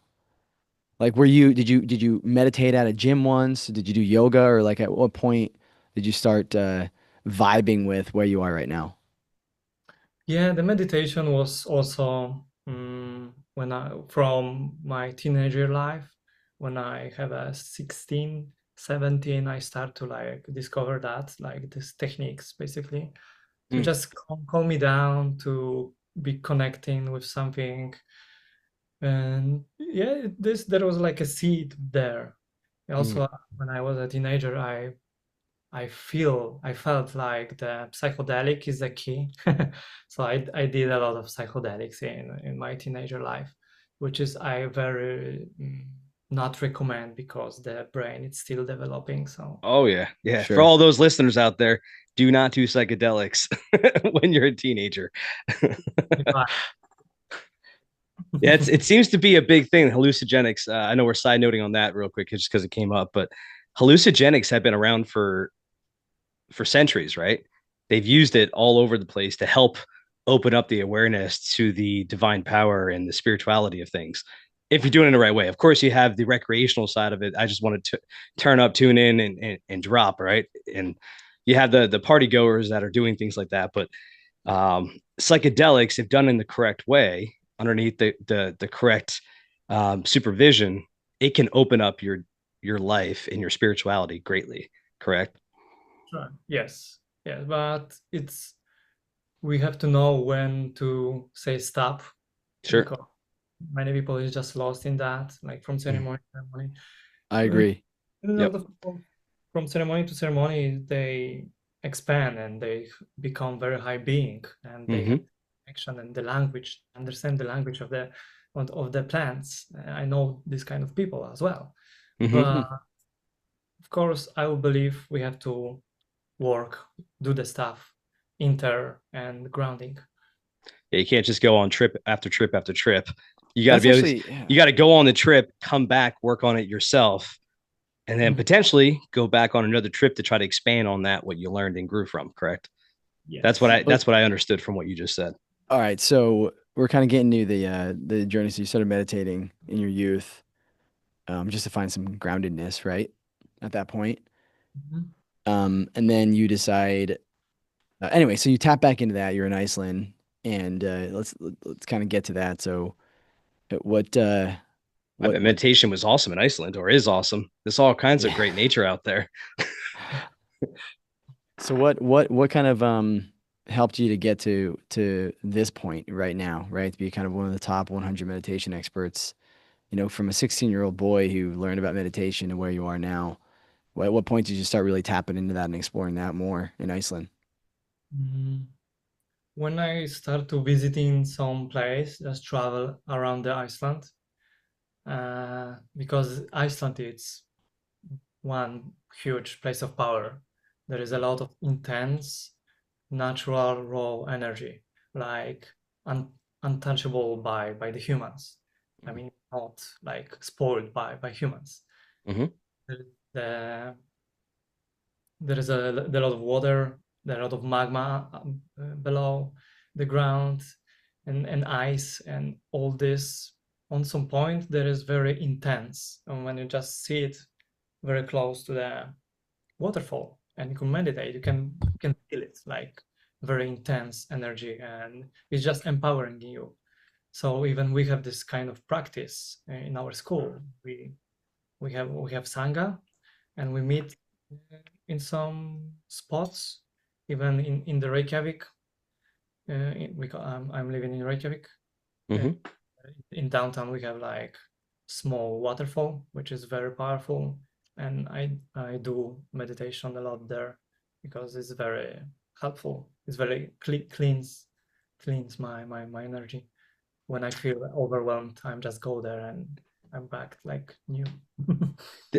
Like, did you meditate at a gym once? Did you do yoga, or like at what point did you start vibing with where you are right now? Yeah, the meditation was also when I from my teenager life, when I have a 16, 17, I start to like discover that like these techniques basically to Mm, just calm me down, to be connecting with something. And yeah, this there was like a seed there. mm. Also, when I was a teenager, I felt like the psychedelic is the key. So I did a lot of psychedelics in my teenager life, which is I very not recommend because the brain is still developing. So Oh yeah, yeah. For Sure. all those listeners out there, do not do psychedelics when you're a teenager. Yeah, it seems to be a big thing. Hallucinogenics. I know we're side noting on that real quick just because it came up, but hallucinogenics have been around for centuries, right? They've used it all over the place to help open up the awareness to the divine power and the spirituality of things. If you're doing it the right way, of course, you have the recreational side of it. I just wanted to turn up, tune in, and drop, right? And you have the party goers that are doing things like that. But psychedelics, if done in the correct way, underneath the correct supervision, it can open up your life and your spirituality greatly. Correct? sure. Yes, yes, but it's we have to know when to say stop Sure. because many people is just lost in that, like from Mm. ceremony to ceremony. I Uh, agree. and a lot Yep. of people from ceremony to ceremony, they expand and they become very high being, and they have Mm-hmm. connection and the language, understand the language of the plants. I know this kind of people as well, Mm-hmm. but Hmm. of course, I will believe we have to work, do the stuff, inter and grounding. Yeah, you can't just go on trip after trip after trip. You got to That's be able to, actually, yeah. you got to go on the trip, come back, work on it yourself, and then Mhm. potentially go back on another trip to try to expand on that what you learned and grew from. Correct? Yes. Well, That's what I understood from what you just said. all right, so we're kind of getting to the journey. So you started meditating in your youth, just to find some groundedness, right? At that point. Mhm. And then you decide. Anyway, so you tap back into that. You're in Iceland, and let's kind of get to that. So, uh, what uh, I bet what? meditation was awesome in Iceland or is awesome. There's all kinds of Yeah. great nature out there. So what kind of helped you to get to this point right now, right? To be kind of one of the top 100 meditation experts, from a 16-year-old boy who learned about meditation to where you are now. At what point did you start really tapping into that and exploring that more in Iceland? Mhm. When I start to visiting some place, just travel around the Iceland, because Iceland is one huge place of power. There is a lot of intense, natural, raw energy, like un untouchable by the humans. I mean, not like spoiled by humans. Mm-hmm. The there is a lot of water, there are a lot of magma below the ground, and ice, and all this. On some point, there is very intense, and when you just see it very close to the waterfall, and you can meditate, you can feel it like very intense energy, and it's just empowering you. So even we have this kind of practice in our school. We have sangha, and we meet in some spots, even in the Reykjavik. I'm living in Reykjavik. Uh, Mm-hmm. in downtown, we have like small waterfall, which is very powerful, and I do meditation a lot there because it's very helpful. It's very cleans my energy. When I feel overwhelmed, I'm just go there and I'm back like new.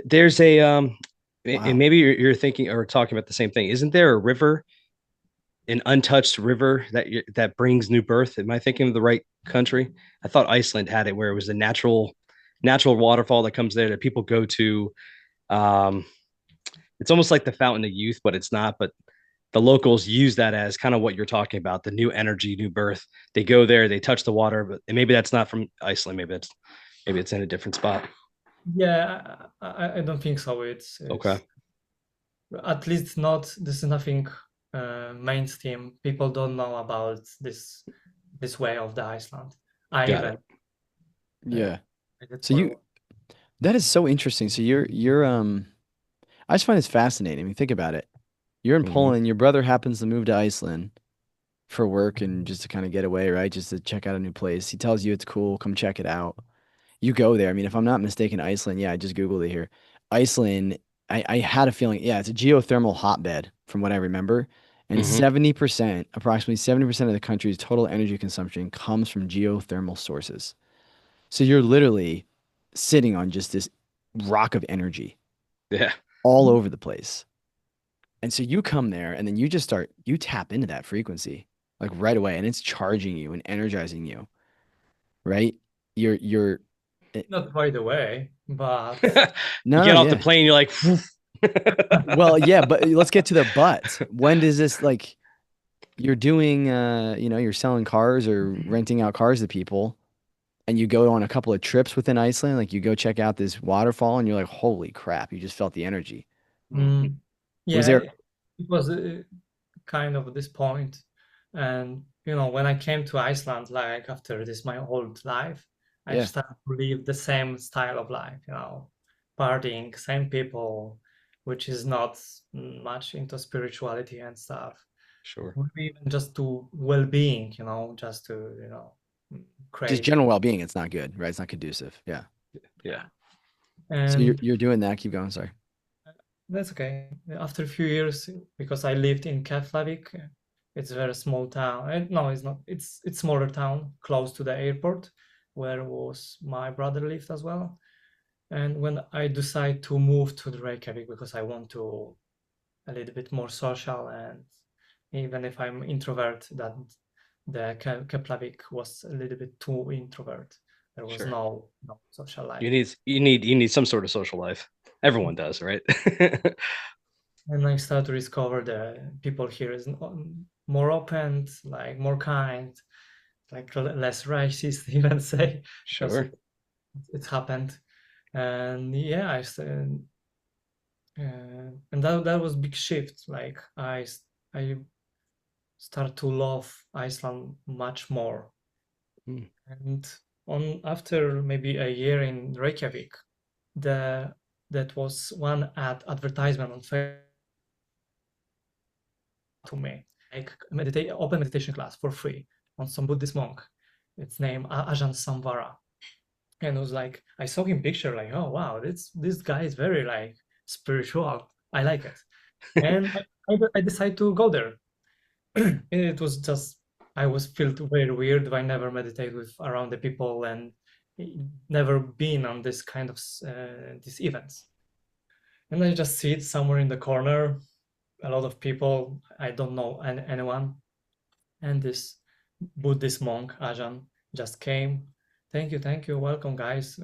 There's a and Wow. maybe you're thinking or talking about the same thing. Isn't there a river an untouched river that brings new birth. Am I thinking of the right country? I thought Iceland had it where it was a natural waterfall that comes there that people go to. Um, it's almost like the fountain of youth, but it's not. But the locals use that as kind of what you're talking about, the new energy, new birth. They go there, they touch the water, but maybe that's not from Iceland. Maybe it's in a different spot. Yeah, I don't think so. Okay. It's at least not. This is nothing mainstream. People don't know about this way of the Iceland. I Got even it. Yeah. did it So for a you, that is so interesting. So you're I just find this fascinating. I mean, think about it. You're in Mm-hmm. Poland, your brother happens to move to Iceland for work and just to kind of get away, right? Just to check out a new place. He tells you it's cool, come check it out. You go there. I mean, if I'm not mistaken, Iceland, yeah, I just Googled it here. Iceland, I had a feeling, yeah, it's a geothermal hotbed from what I remember. And Mm-hmm. 70%, approximately 70% of the country's total energy consumption comes from geothermal sources. So you're literally sitting on just this rock of energy Yeah. all over the place. And so you come there and then you just start, you tap into that frequency like right away and it's charging you and energizing you, right? You're, eh, not right away, but You no, no, get off the yeah. plane, you're like, Well, yeah, but let's get to the but. When does this like you're doing you're selling cars or renting out cars to people and you go on a couple of trips within Iceland, like you go check out this waterfall and you're like, "Holy crap, you just felt the energy." Mhm. Was yeah, there it was kind of this point. And when I came to Iceland, like after this my whole life, I yeah, started to live the same style of life, partying, same people, which is not much into spirituality and stuff. Sure. Maybe even just to well-being, just to, just crave. general well-being, it's not good, right? It's not conducive. Yeah. Yeah. So And you're doing that, keep going, sorry. that's okay. After a few years, because I lived in Keflavik, it's a very small town. No, it's not. It's smaller town close to the airport, where was my brother lived as well. And when I decide to move to the Reykjavik because I want to a little bit more social, and even if I'm introvert, that the Keflavik was a little bit too introvert. There was Sure. no social You life. need you need you need some sort of social life. Everyone does, right? And I start to discover the people here is more open, like more kind, like less racist, even say, because Sure. it happened. And yeah, and that was big shift. Like I start to love Iceland much more. Mm. And on after maybe a year in Reykjavik, the that was one advertisement on Facebook to me, like open meditation class for free on some Buddhist monk. It's named Ajahn Samvara. And it was like I saw him picture, like, oh wow, this guy is very like spiritual. I like it. And I decided to go there. It was just I was felt very weird. I never meditate with around the people and never been on this kind of these events. And I just sit somewhere in the corner, a lot of people, I don't know anyone, and this Buddhist monk Ajahn just came. Thank you, welcome guys.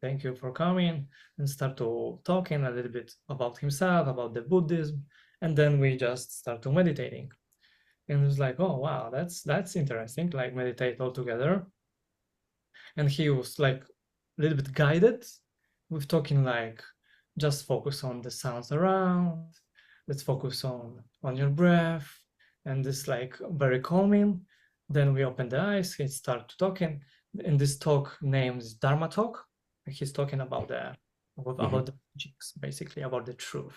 Thank you for coming, and start to talking a little bit about himself, about the Buddhism, and then we just start to meditating. And it's like, oh wow, that's interesting. Like meditate all together. And he was like a little bit guided with talking like just focus on the sounds around, let's focus on your breath, and this like very calming. Then we open the eyes, he start talking, and this talk names Dharma talk. He's talking about Mhm. the teachings, basically about the truth.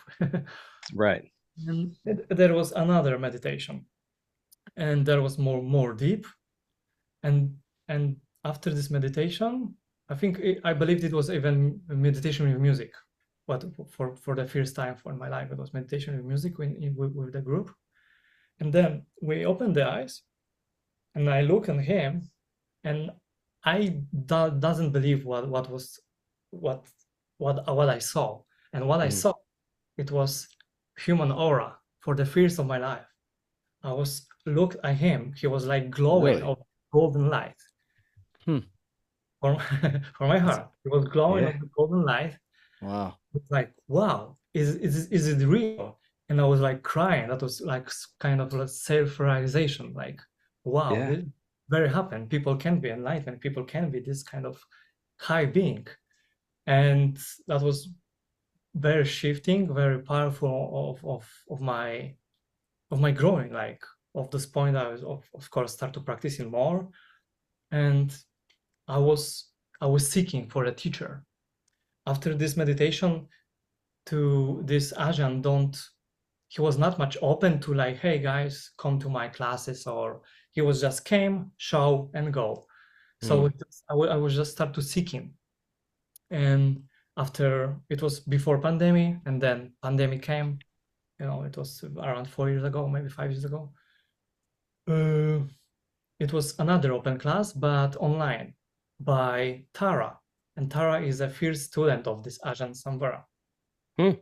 Right. And there was another meditation, and there was more deep, and and after this meditation, I believed it was even meditation with music. But for the first time for my life, it was meditation with music with the group. And then we opened the eyes, and I look at him, and I doesn't believe what was what what I saw. And what I Mhm. saw, it was human aura for the first of my life. I was looked at him. He was like glowing Really? of golden light Hmm. for, for my That's heart. He was glowing Yeah. of the golden light. wow. It's like, wow, is it real? And I was like crying. That was like kind of like self-realization. Like, wow, Yeah. this very happen. People can be enlightened. People can be this kind of high being. And that was very shifting, very powerful of my growing. Like of this point, I was of course start to practicing more, and I was I was seeking for a teacher. After this meditation, to this Ajahn, don't he was not much open to like, hey guys, come to my classes, or he was just came, show, and go. So Mm. I was just start to seeking, and after it was before pandemic, and then pandemic came. It was around 4 years ago, maybe 5 years ago. Uh, it was another open class, but online by Tara, and Tara is a first student of this Ajahn Samvara. Hmm.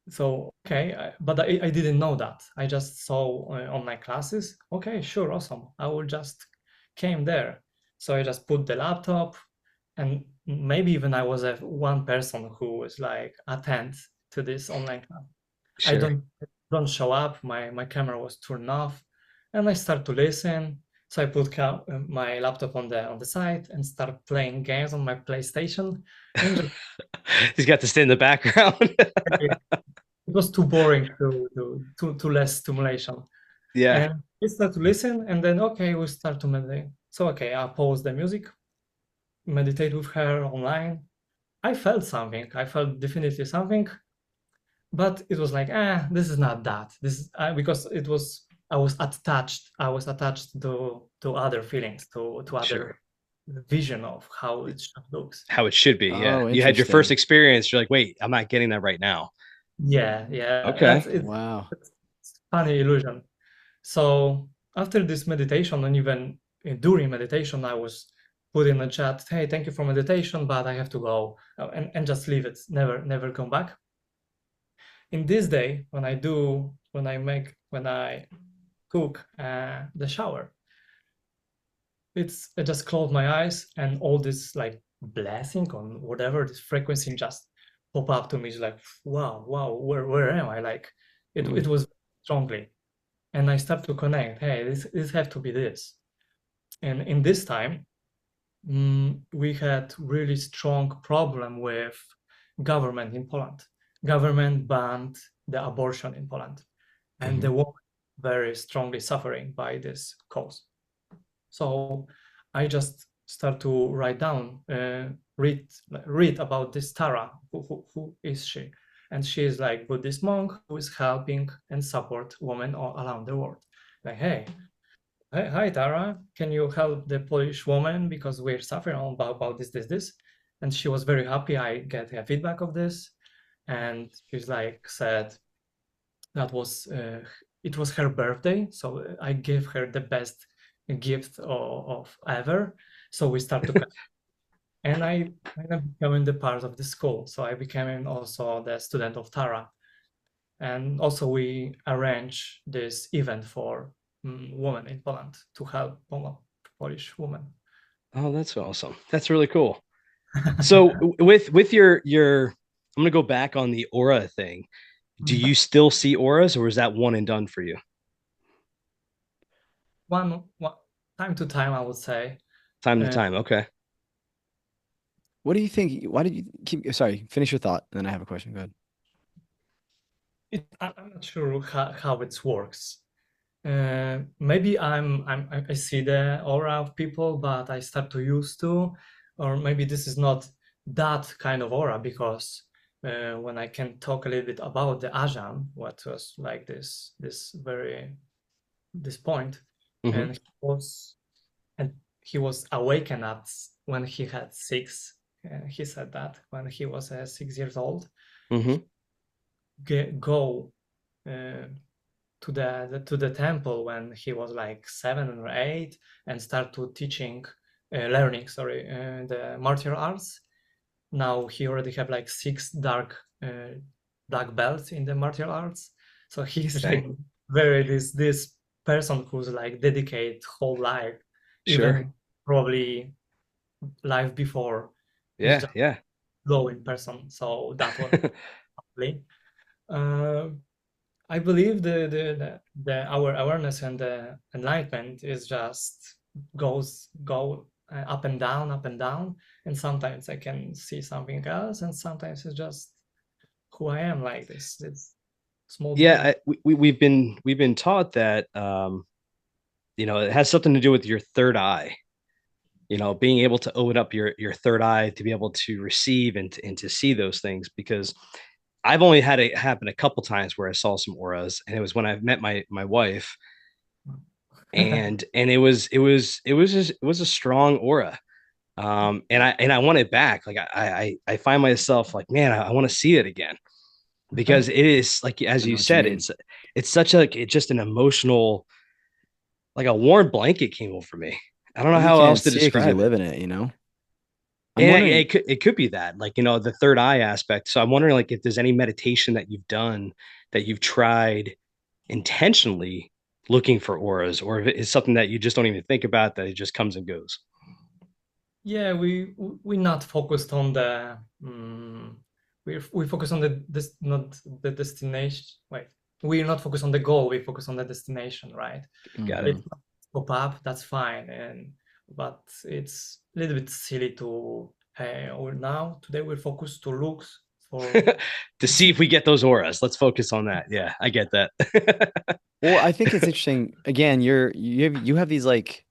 So okay, but I didn't know that. I just saw on my classes. Okay, sure, awesome. I will just came there. So I just put the laptop, and maybe even I was a one person who was like attend to this online class. I Sure. don't show up. My camera was turned off, and I start to listen. So I put my laptop on the side and start playing games on my PlayStation, and just He's got to stay in the background. it was too boring to less stimulation. Yeah. And we start to listen, and then okay, we start to meditate. So okay, I pause the music, meditate with her online. I felt something. I felt definitely something, but it was like, this is not that. This is because it was I was attached. I was attached to other feelings, to other Sure. vision of how it looks. How it should be. Yeah. Oh, You had your first interesting. experience. You're like, wait, I'm not getting that right now. Yeah, yeah. Okay. Wow. It's funny illusion. So after this meditation, and even during meditation, I was put in the chat, hey, thank you for meditation, but I have to go, and just leave it, never come back. In this day, when I cook the shower, I just close my eyes, and all this like blessing on whatever this frequency just pop up to me. It's like, wow, where am I? Like Mm. it was strongly. And I start to connect, hey, this have to be this. And in this time, we had really strong problem with government in Poland. Government banned the abortion in Poland, and Hmm. the woman very strongly suffering by this cause. So I just start to write down, read about this Tara. Who is she? And she is like Buddhist monk who is helping and support women all around the world. Like, hey, hi Tara, can you help the Polish woman because we're suffering about this? And she was very happy. I get a feedback of this, and she's like said that was it was her birthday, so I gave her the best gift of ever. So we start to and I kind of became the part of the school. So I became also the student of Tara, and also we arrange this event for women in Poland to help Polish women. Oh, that's awesome. That's really cool. So with your I'm gonna go back on the aura thing. Do Mm. you still see auras, or is that one and done for you? One time to time, I would say. Time to Uh, time. Okay. What do you think? Why did you keep? Sorry, finish your thought, and then I have a question. Go ahead. I'm not sure how it works. Maybe I see the aura of people, but I start to use to, or maybe this is not that kind of aura because when I can talk a little bit about the Ajahn, what was like this point, Hmm. and he was awakened at when he had six. He said that when he was 6 years old, Hmm. go uh, to the temple when he was like 7 or 8 and start to learning the martial arts. Now he already have like 6 black belts in the martial arts, so he's Okay. like very this person who's like dedicate whole life, Sure. even probably life before, is Yeah, just yeah. low in person. So that was lovely. Uh, I believe the our awareness and the enlightenment is just go up and down, and sometimes I can see something else, and sometimes it's just who I am, like this small Yeah, being. we've been taught that it has something to do with your third eye. Being able to open up your third eye to be able to receive and to see those things. Because I've only had it happen a couple times where I saw some auras, and it was when I met my wife, and it was a strong aura. And I want it back. Like I find myself like, man, I want to see it again, because it is like, as I know you what you said, mean. it's such a it's just an emotional, like a warm blanket came over me. I don't know Well, you how can't else to see it because you describe it. live in it, you know? I'm And wondering, it could be that, like, the third eye aspect. So I'm wondering, like, if there's any meditation that you've done, that you've tried intentionally looking for auras, or if it is something that you just don't even think about, that it just comes and goes. Yeah, we not focused on the we focus on the this not the destination. Wait, we're not focused on the goal. We focus on the destination, right? Got it. mhm. If pop up, that's fine. And but it's a little bit silly to hey, or now today we're focused to looks for. To see if we get those auras. Let's focus on that. Yeah, I get that. Well, I think it's interesting. Again, you have these like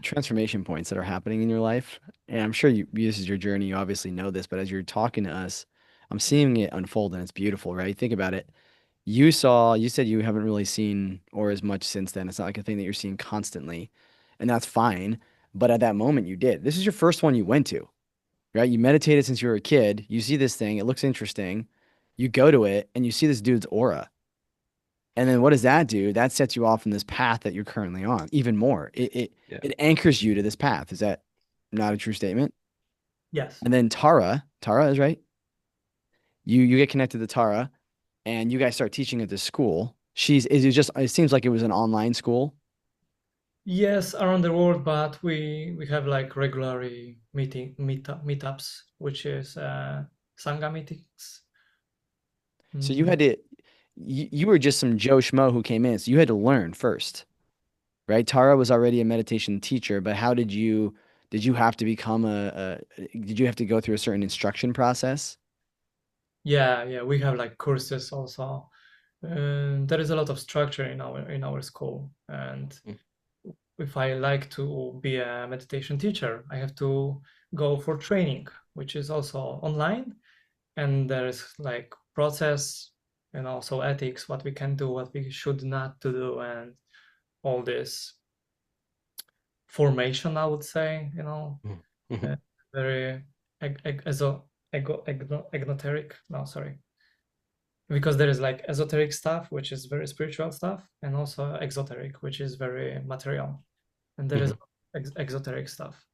transformation points that are happening in your life, and I'm sure this is your journey. You obviously know this, but as you're talking to us, I'm seeing it unfold, and it's beautiful, right? Think about it. You said you haven't really seen or as much since then. It's not like a thing that you're seeing constantly, and that's fine. But at that moment, you did. This is your first one you went to, right? You meditated since you were a kid. You see this thing, it looks interesting. You go to it, and you see this dude's aura. And then what does that do? That sets you off in this path that you're currently on even more. Yeah. It anchors you to this path. Is that not a true statement? Yes. And then Tara is right. You get connected to Tara, and you guys start teaching at this school. It seems like it was an online school. Yes, around the world, but we have like regularly meetups, which is Sangha meetings. So you Mm, had to you were just some Joe Schmo who came in. So you had to learn first, right? Tara was already a meditation teacher, but how did you have to become did you have to go through a certain instruction process? yeah, yeah, we have like courses also. There is a lot of structure in our school, and Mm. if I like to be a meditation teacher, I have to go for training, which is also online, and there is like process and also ethics, what we can do, what we should not to do, and all this formation, I would say, Mm. uh, Mhm. very exoteric. No, sorry, because there is like esoteric stuff, which is very spiritual stuff, and also exoteric, which is very material, and there is Mhm. exoteric stuff.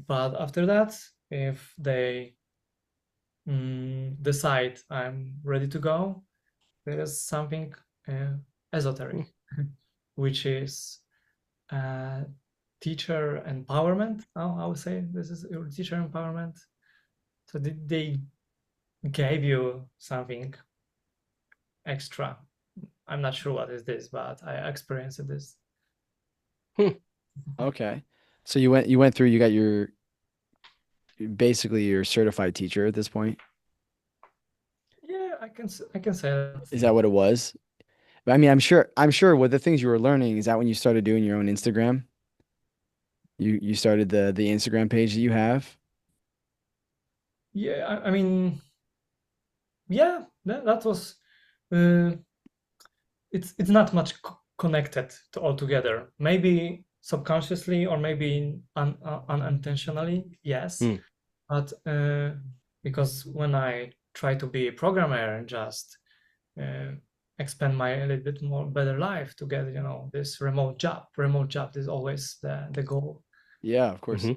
But after that, if they decide I'm ready to go, there is something uh, esoteric, which is uh, teacher empowerment. Oh, I would say this is your teacher empowerment. So they gave you something extra. I'm not sure what is this, but I experienced this. Hmm. Okay. So you went through, you got your basically your certified teacher at this point. Yeah, I can say that. Is that what it was? I mean, I'm sure with the things you were learning, is that when you started doing your own Instagram? You started the Instagram page that you have? Yeah, I mean, yeah, that was. Uh, it's not much connected to all together. Maybe subconsciously or maybe unintentionally, yes. Hmm. But because when I try to be a programmer and just uh, expand my a little bit more better life to get this remote job is always the goal. Yeah, of course. Mhm.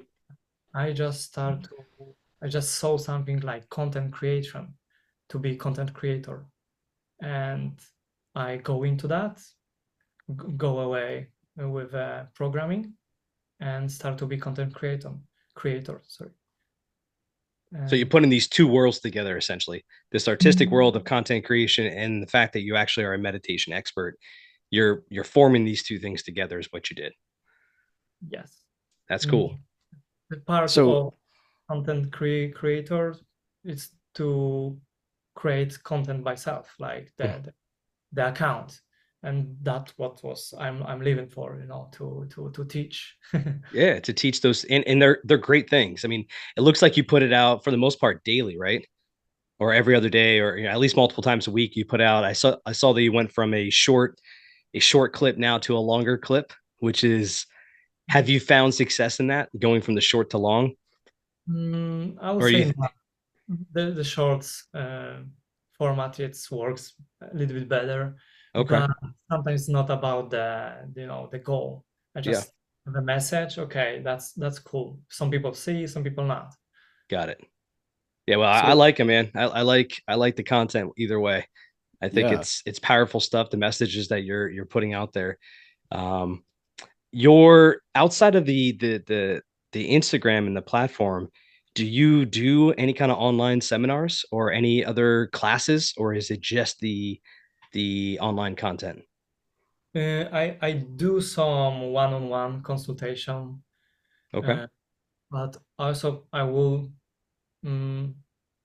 I just start to I just saw something like content creation to be content creator, and I go into that, go away with programming and start to be content creator. Sorry. So you're And putting these two worlds together, essentially, this artistic world of content creation and the fact that you actually are a meditation expert. You're forming these two things together is what you did. yes, That's mm, cool. the part So of content creator is to create content myself, like the account, and that's what was I'm living for, to teach. Yeah, to teach those, and they're great things. I mean, it looks like you put it out for the most part daily, right? Or every other day, or at least multiple times a week. You put out. I saw that you went from a short clip now to a longer clip, which is. Have you found success in that, going from the short to long, I would or say you? no. The shorts format it works a little bit better, Okay, but sometimes it's not about the goal. I yeah, just the message. Okay, that's cool. Some people see, some people not. got it. Yeah, well, I so like it, man. I like the content either way. I think yeah. it's powerful stuff. The messages that you're putting out there. Um, You're outside of the Instagram and the platform. Do you do any kind of online seminars or any other classes, or is it just the online content? I do some one-on-one consultation, Okay. uh, but also um,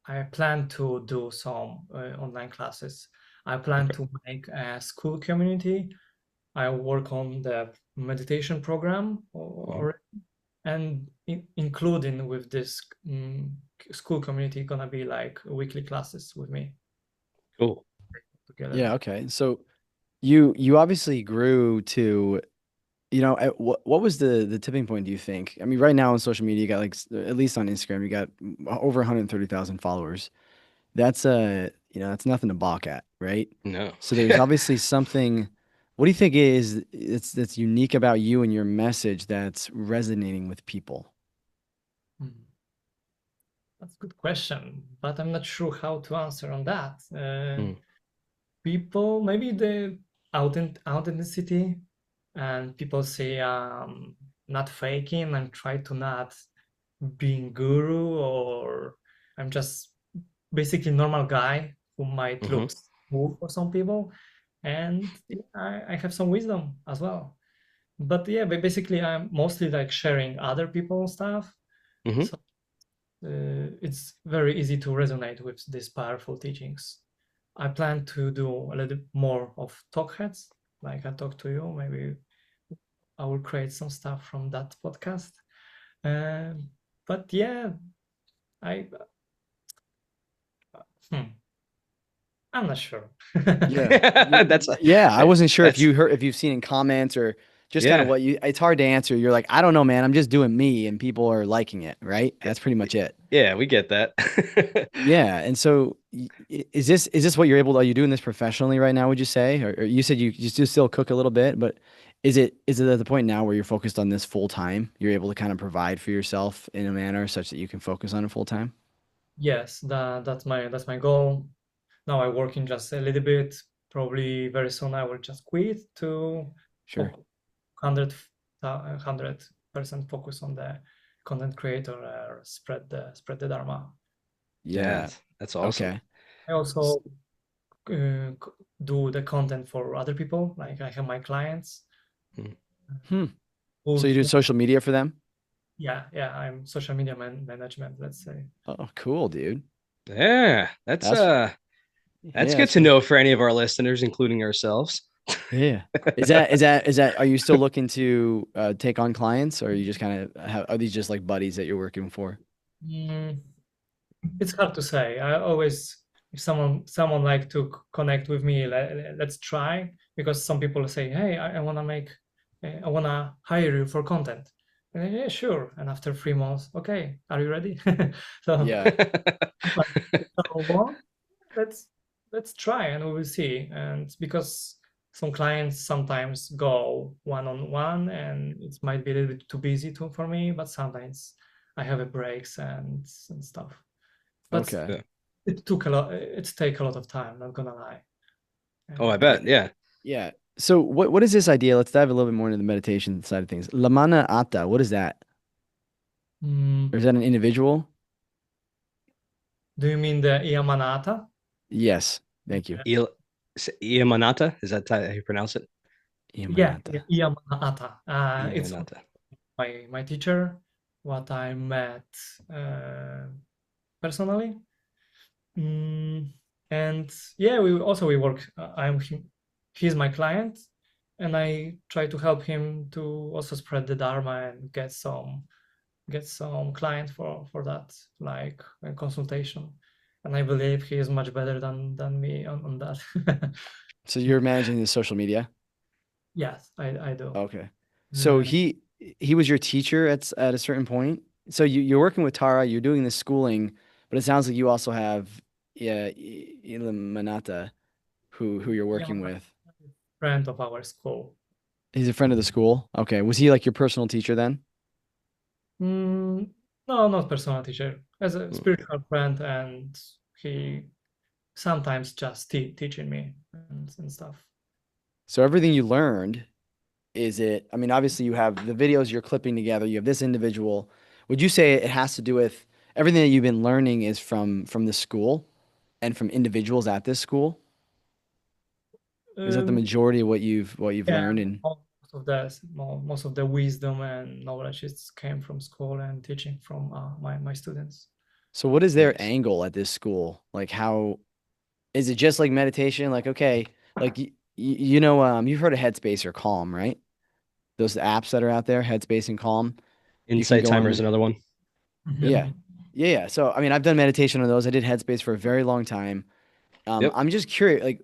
I plan to do some online classes. I plan Okay. to make a school community. I work on the meditation program, Mhm. and including with this school community, gonna be like weekly classes with me Cool. together. Yeah, okay. So you obviously grew to, what was the tipping point, do you think? I mean, right now on social media, you got like at least on Instagram, you got over 130,000 followers. That's that's nothing to balk at, right? No. So there's obviously something. What do you think is it's that's unique about you and your message that's resonating with people? Hmm. That's a good question, but I'm not sure how to answer on that. Mm, People, maybe the authenticity, and people say not faking and try to not being guru, or I'm just basically normal guy who might mhm, look smooth for some people, and yeah, I have some wisdom as well. But yeah, but basically I'm mostly like sharing other people's stuff, mhm. so it's very easy to resonate with these powerful teachings. I plan to do a little more of talk heads, like I talk to you. Maybe I will create some stuff from that podcast. Um, but yeah, I hmm, I'm not sure. Yeah. That's Yeah, I wasn't sure that's if you've seen in comments or just kind of yeah. what you it's hard to answer. You're like, I don't know, man. I'm just doing me and people are liking it, right? That's pretty much it. Yeah, we get that. Yeah, and so is this what you're able to, are you doing this professionally right now, would you say? Or you said you do still cook a little bit, but is it at the point now where you're focused on this full time? You're able to kind of provide for yourself in a manner such that you can focus on it full time? Yes, that's my goal. Now I work in just a little bit. Probably very soon I will just quit to Sure. focus 100% focus on the content creator, spread the dharma. Yeah, Yeah. that's awesome. Okay. I S- also uh, do the content for other people. Like I have my clients Mm. Hmm. who, So you do social media for them? yeah, I'm social media management, let's say. Oh, cool, dude. Yeah, that's That's that's yeah, good that's to pretty know for any of our listeners, including ourselves. yeah. Is that are you still looking to take on clients, or are you just kind of are these just like buddies that you're working for? Mm, it's hard to say. I always, if someone like to connect with me, let's try, because some people say, hey, I want to I want to hire you for content. And yeah, sure. And after 3 months, okay, are you ready? So Yeah. but if someone wants, let's let's try and we will see. And because some clients sometimes go one on one, and it might be a little bit too busy for me, but sometimes I have a breaks and stuff. But Okay. Yeah. it took a lot. It take a lot of time. Not gonna lie. Oh, I And Yeah. bet. Yeah. Yeah. So what is this idea? Let's dive a little bit more into the meditation side of things. Lamana Atta, what is that? Or Mm, is that an individual? do you mean the Yamanata? Yes. Thank you. Il, Iamanata, is that how you pronounce it? Yeah, Yamanata. Yamanata. It's Iamanata. my teacher, what I met uh, personally. Mm, and yeah, we work. He's my client, and I try to help him to also spread the Dharma and get some clients for that, like a consultation. And I believe he is much better than me on that. So you're managing the social media? Yes, I do. Okay. So Uh, he was your teacher at a certain point. So you're working with Tara, you're doing this schooling, but it sounds like you also have yeah, Ilamanata who you're yeah, working with. friend of our school. He's a friend of the school. Okay. Was he like your personal teacher then? Mm, no, not personal teacher. As a Mm. spiritual friend, and he sometimes just teaching me and stuff. So everything you learned, is it, I mean, obviously you have the videos you're clipping together, you have this individual. Would you say it has to do with everything that you've been learning is from the school and from individuals at this school? Is that the Um, majority of what you've yeah, learned? And most of the wisdom and knowledge is came from school and teaching from my students. so what is their Nice. angle at this school? Like how is it just like meditation? Like, okay, like you've heard of Headspace or Calm, right? Those apps that are out there, Headspace and Calm. You can Insight go Timer on is them. another one. Yeah. Yeah, yeah. So I mean, I've done meditation on those. I did Headspace for a very long time. Yep. I'm just curious, like,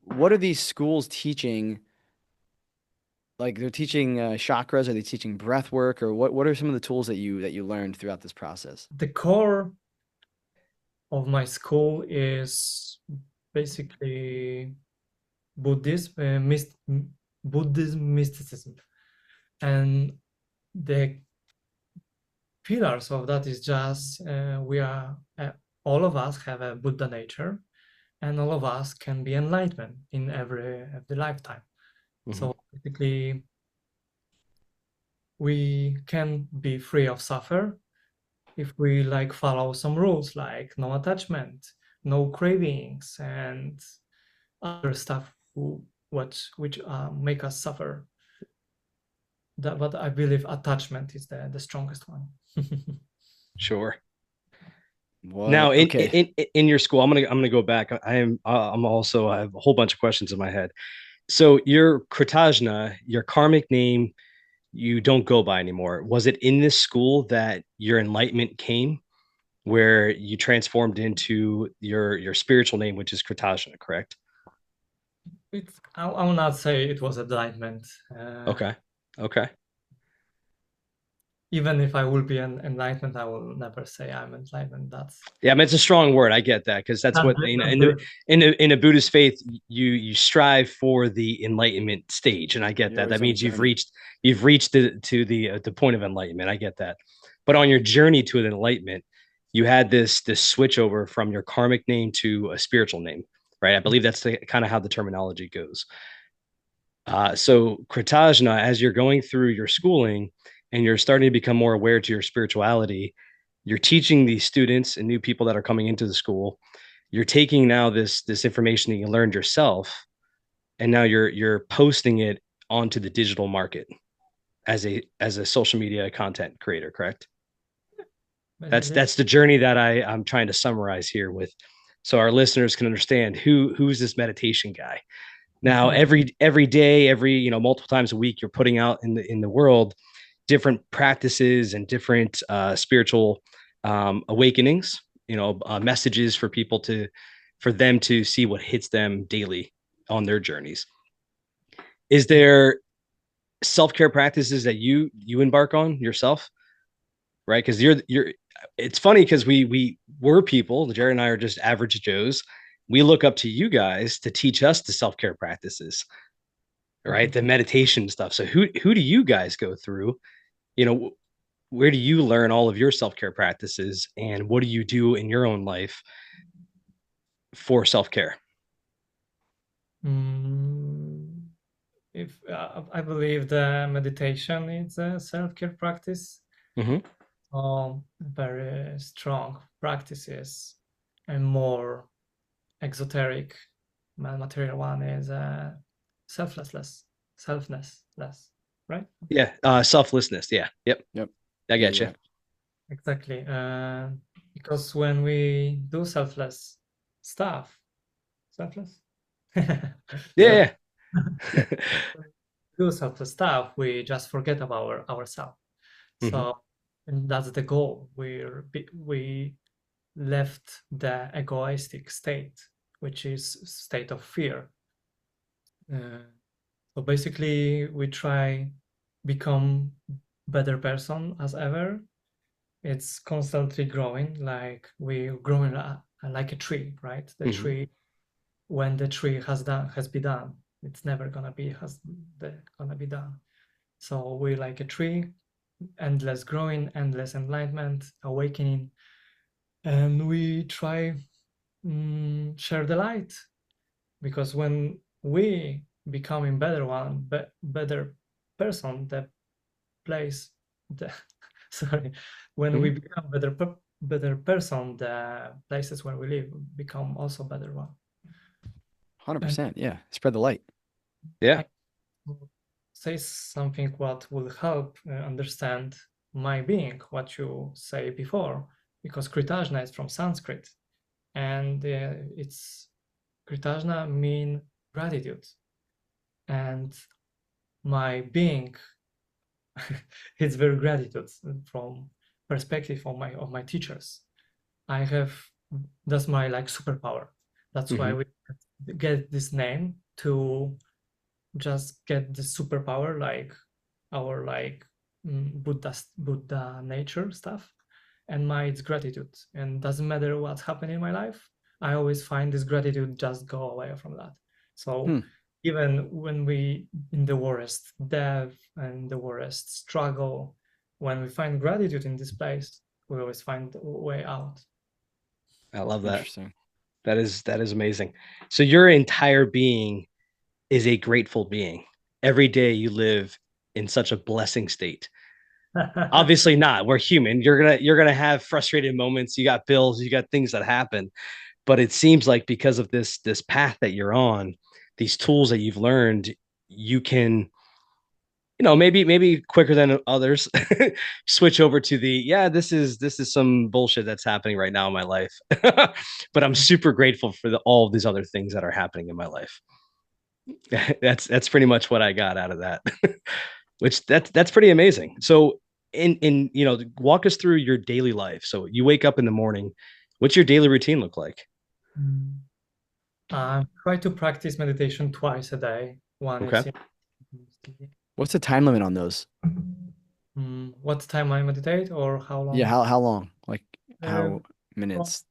what are these schools teaching? Like, they're teaching chakras, are they teaching breath work, or what are some of the tools that you learned throughout this process? The core of my school is basically Buddhism, Buddhism mysticism, and the pillars of that is just we are all of us have a Buddha nature, and all of us can be enlightened in every lifetime. Hmm. So basically, we can be free of suffer if we like follow some rules like no attachment, no cravings, and other stuff which make us suffer. But I believe attachment is the strongest one. Sure. Now, What? Okay. in your school, I'm gonna go back. I'm also I have a whole bunch of questions in my head. So your Kritajna, your karmic name, you don't go by anymore. Was it in this school that your enlightenment came, where you transformed into your spiritual name, which is Kritajna, correct? I will not say it was enlightenment. Okay. Okay. Even if I will be an enlightenment, I will never say I'm enlightenment. Yeah, I mean, it's a strong word. I get that because that's That's what the, that's in the the in a Buddhist faith, you strive for the enlightenment stage, and I get You're that. That always on a means journey. you've reached the point of enlightenment. I get that. But on your journey to an enlightenment, you had this switch over from your karmic name to a spiritual name, right? I believe that's the kind of how the terminology goes. So Kritajna, as you're going through your schooling and you're starting to become more aware to your spirituality, you're teaching these students and new people that are coming into the school. You're taking now this information that you learned yourself, and now you're posting it onto the digital market as a social media content creator. Correct? That's basically. that's the journey that I'm trying to summarize here with, so our listeners can understand who's this meditation guy. Now, every day, multiple times a week, you're putting out in the world different practices and different spiritual awakenings. Messages for them to see what hits them daily on their journeys. Is there self care practices that you embark on yourself? Right, because you're. It's funny because we're people. Jared and I are just average Joes. We look up to you guys to teach us the self care practices, right? The meditation stuff. So who do you guys go through? You know, where do you learn all of your self-care practices and what do you do in your own life for self-care? Mm, if I believe the meditation is a self-care practice, Mm-hmm. very strong practices, and more exoteric material one is selflessness, selflessness, right? Yeah. Selflessness. Yeah. Yep. Yep. I Yeah, get you're you. right. Exactly. Because when we do selfless stuff, selfless, so Yeah. yeah, Yeah. when we do selfless stuff, we just forget about ourselves. Hmm. So, and that's the goal. We left the egoistic state, which is state of fear. Uh, so basically, we try become better person as ever. It's constantly growing, like we growing like a tree, right? The Hmm. tree, when the tree has been done, it's never gonna be done. So we like a tree, endless growing, endless enlightenment, awakening, and we try share the light, because when we becoming better better person, the place, the sorry, when we Hmm. become better person, the places where we live become also better one. And 100%. Yeah. Spread the light. Yeah. I will say something what will help understand my being, what you say before, because Kritajna is from Sanskrit, and it's Kritajna mean gratitude, and my being it's very gratitude from perspective of my teachers. I have that's my like superpower. That's why Hmm. we get this name to just get the superpower, like our like Buddha nature stuff. And my it's gratitude, and doesn't matter what's happening in my life, I always find this gratitude just go away from that. So Hmm. even when we in the worst death and the worst struggle, when we find gratitude in this place, we always find a way out. I love that. Interesting. That is amazing. So your entire being is a grateful being. Every day you live in such a blessing state. Obviously not. We're human. You're gonna have frustrated moments. You got bills, you got things that happen. But it seems like because of this path that you're on, these tools that you've learned, you can, maybe quicker than others, switch over to the, yeah, this is some bullshit that's happening right now in my life. But I'm super grateful for all of these other things that are happening in my life. That's pretty much what I got out of that. Which that's pretty amazing. So in walk us through your daily life. So you wake up in the morning. What's your daily routine look like? Mm. I try to practice meditation twice a day. One Okay. is in What's the time limit on those? what time I meditate or how Yeah, long? how long? Like Uh, how from minutes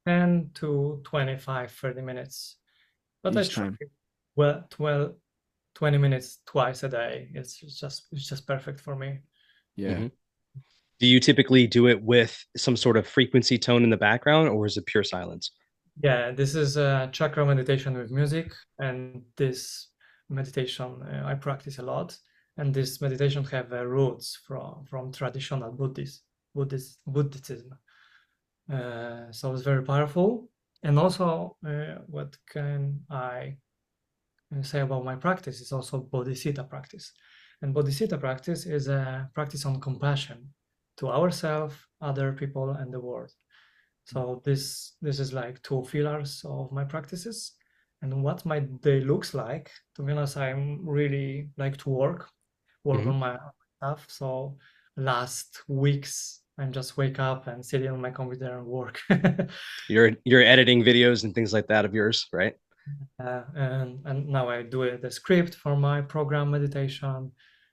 10 to 25, 30 minutes. But I each try time? well 12, 20 minutes twice a day. It's just perfect for me. Yeah. Hmm. Do you typically do it with some sort of frequency tone in the background, or is it pure silence? Yeah, this is a chakra meditation with music, and this meditation I practice a lot. And this meditation have roots from traditional Buddhism. So it's very powerful. And also, what can I say about my practice is also bodhisattva practice. And bodhisattva practice is a practice on compassion to ourselves, other people, and the world. So this is like two pillars of my practices. And what my day looks like, to be honest, I'm really like to work Hmm. on my stuff. So last weeks, I'm just wake up and sit on my computer and work. You're editing videos and things like that of yours, right? And now I do the script for my program meditation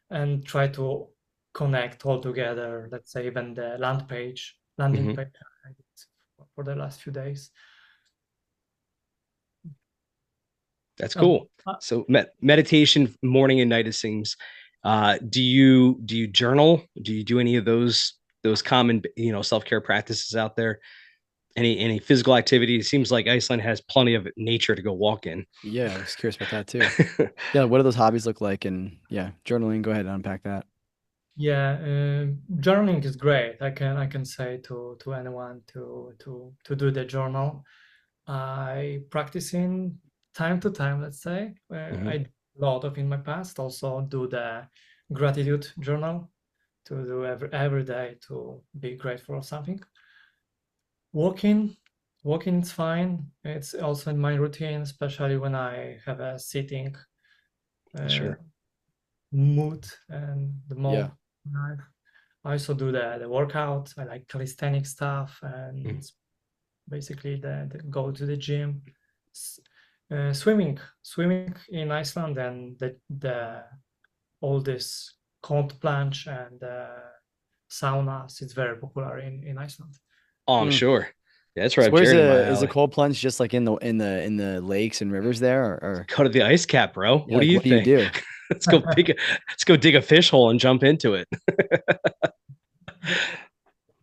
and try to connect all together. Let's say even the landing Hmm. page I did for the last few days. That's Um, cool. uh, So meditation morning and night, it seems. Do you journal? Do you do any of those common self-care practices out there? Any physical activity? It seems like Iceland has plenty of nature to go walk in. Yeah, I was curious about that too. Yeah, what do those hobbies look like? And yeah, journaling, go ahead and unpack that. Yeah, journaling is great. I can say to anyone to do the journal. I practice in time to time, let's say. Hmm. I did a lot of in my past. Also do the gratitude journal to do every day to be grateful for something. Walking, walking is fine. It's also in my routine, especially when I have a sitting uh, Sure. mood and the Yeah. mode. I also do the workout. I like calisthenic stuff Mhm. and basically the go to the gym. Swimming in Iceland and the all this cold plunge and saunas. It's very popular in Iceland. Oh, I'm Hmm. sure. Yeah, that's right So up where's Jared in my is the alley. cold plunge just like in the lakes and rivers there, or Go to the ice cap, bro. yeah, What do like you what do you think? do? Let's go dig a fish hole and jump into it.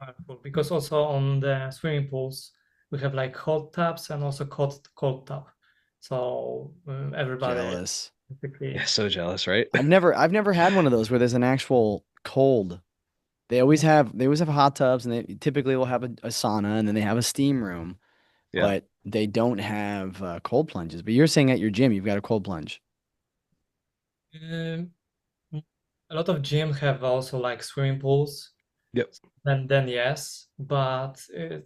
That's cool because also on the swimming pools we have like hot tubs and also cold tub. So everybody Jealous. Yeah, basically. so jealous, right? I've never had one of those where there's an actual cold. They always have hot tubs, and they typically will have a sauna, and then they have a steam room, Yeah. but they don't have cold plunges. But you're saying at your gym you've got a cold plunge. Um, a lot of gyms have also like swimming pools. Yep. Then yes, but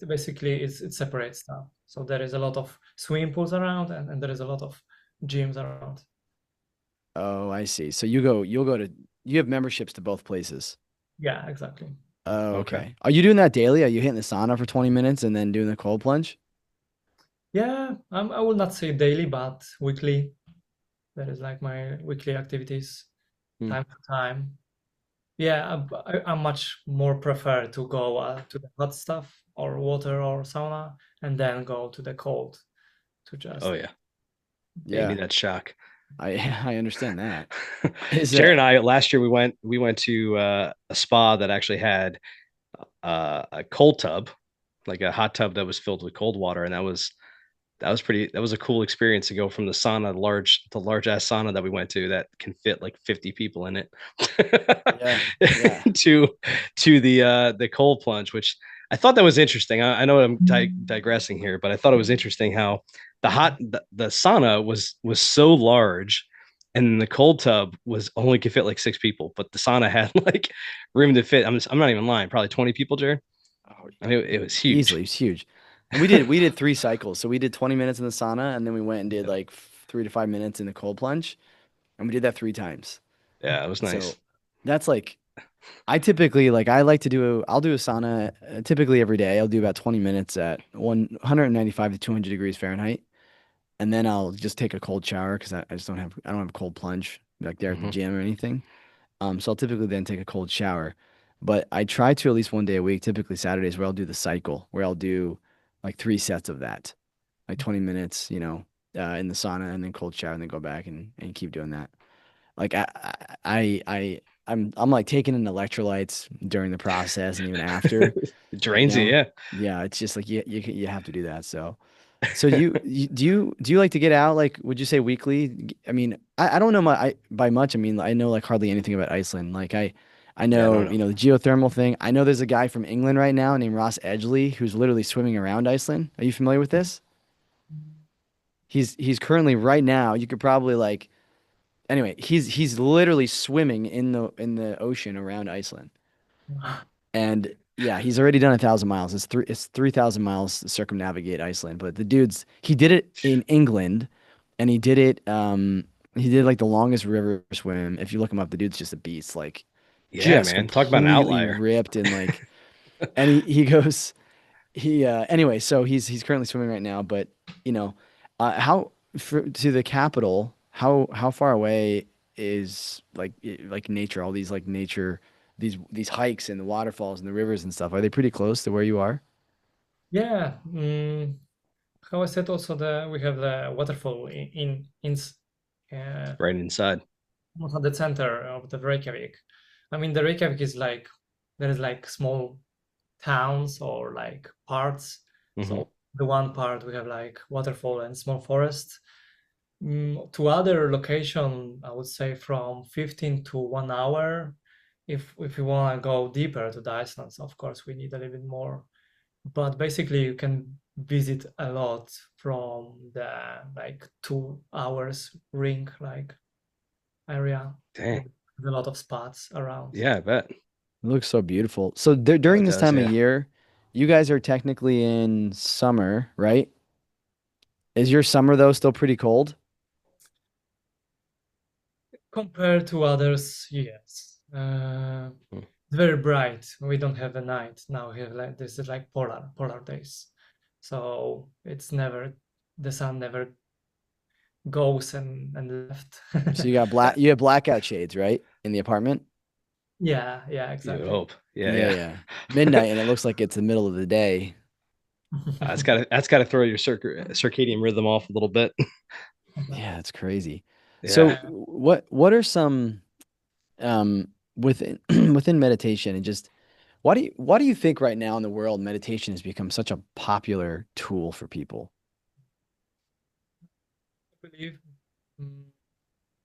basically it's separate stuff. So there is a lot of swimming pools around, and there is a lot of gyms around. Oh, I see. So you have memberships to both places. Yeah, exactly. Oh, Okay. okay. Are you doing that daily? Are you hitting the sauna for 20 minutes and then doing the cold plunge? Yeah, I will not say daily, but weekly. That is like my weekly activities, Hmm. time to time. Yeah, I much more prefer to go to the hot stuff or water or sauna, and then go to the cold to Oh just yeah. Gave me Yeah, that shock. I I understand that. Is Jared that and I last year we went to a spa that actually had a cold tub, like a hot tub that was filled with cold water, and that was a cool experience to go from the sauna, the large ass sauna that we went to that can fit like 50 people in it yeah, yeah. to the cold plunge, which I thought that was interesting. I know I'm digressing here, but I thought it was interesting how the sauna was so large, and the cold tub was only could fit like 6 people, but the sauna had like room to fit. I'm not even lying, probably 20 people, Jared. Oh, I mean, it was huge. easily, it's huge. And we did 3 cycles. So we did 20 minutes in the sauna, and then we went and did Yeah, like 3 to 5 minutes in the cold plunge, and we did that 3 times. yeah, it was nice. So that's like I typically like I like to do I'll do a sauna typically every day. I'll do about 20 minutes at 195 to 200 degrees Fahrenheit, and then I'll just take a cold shower because I just don't have a cold plunge like there at the Hmm. gym or anything. So I'll typically then take a cold shower. But I try to at least one day a week, typically Saturdays, where I'll do the cycle, where I'll do like 3 sets of that, like 20 minutes, in the sauna and then cold shower and then go back and keep doing that. Like I'm like taking in electrolytes during the process and even after, It you drains you, know? yeah. Yeah, it's just like you have to do that. So do you like to get out? Like, would you say weekly? I mean, I don't know by much. I mean, I know like hardly anything about Iceland. Like I Yeah, I don't know know. the geothermal thing. I know there's a guy from England right now named Ross Edgley who's literally swimming around Iceland. Are you familiar with this? He's currently right now. You could probably like anyway. He's literally swimming in the ocean around Iceland. And yeah, he's already done 1,000 miles. It's 3,000 miles to circumnavigate Iceland. But he did it in England, and he did like the longest river swim. If you look him up, the dude's just a beast, like Yeah, just man. Talk about an completely outlier. ripped and like. And he goes anyway. So he's currently swimming right now. But you know, to the capital, how far away is like nature? All these like nature these hikes and the waterfalls and the rivers and stuff, are they pretty close to where you are? Yeah. How I said also we have the waterfall uh, Right inside. almost at the center of the Reykjavik. I mean, the Reykjavik is like there is like small towns or like parts Hmm. So the one part we have like waterfall and small forest. To other location, I would say from 15 to 1 hour. If we want to go deeper to the Icelands, of course, we need a little bit more. But basically, you can visit a lot from the like 2 hours ring like area. Dang. With a lot of spots around. Yeah, I bet. It looks so beautiful. So Oh, during it this does. time of Yeah. year, you guys are technically in summer, right? Is your summer though still pretty cold? Compared to others, yes. Mm. It's very bright. We don't have a night now. We have like this is like polar days, so it's never the sun never goes and left. So you have blackout shades, right? In the apartment? Yeah, You would exactly. hope. Yeah, Yeah, yeah. yeah. Midnight and it looks like it's the middle of the day. That's gotta throw your circadian rhythm off a little bit. Yeah, that's crazy. Yeah. So what are some within within meditation and just why do you think right now in the world meditation has become such a popular tool for people? I believe mm,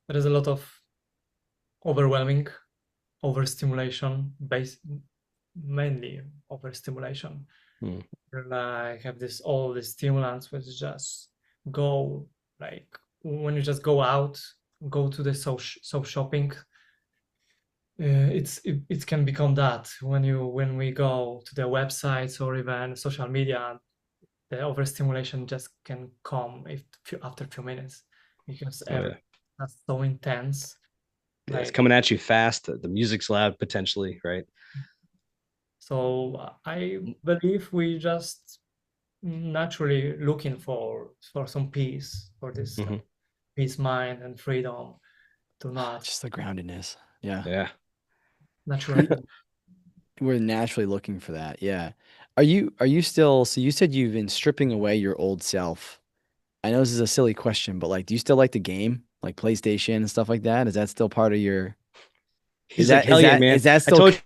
there is a lot of overwhelming overstimulation, mainly overstimulation. Mm. Like have this all the stimulants which just go like when you just go out, go to the social shopping. It can become that when we go to the websites or even social media, the overstimulation just can come after a few minutes because Oh yeah. that's so intense. Yeah, it's Like coming at you fast. The music's loud potentially, right? so, I believe we just naturally looking for some peace, for this Hmm. like peace mind and freedom to not Just the groundedness. Yeah. Yeah. naturally. We're naturally looking for that. Yeah. Are you still so you said you've been stripping away your old self. I know this is a silly question, but like do you still like the game? Like PlayStation and stuff like that? Is that still part of your He's like, hell is yeah, that man. is that I still told you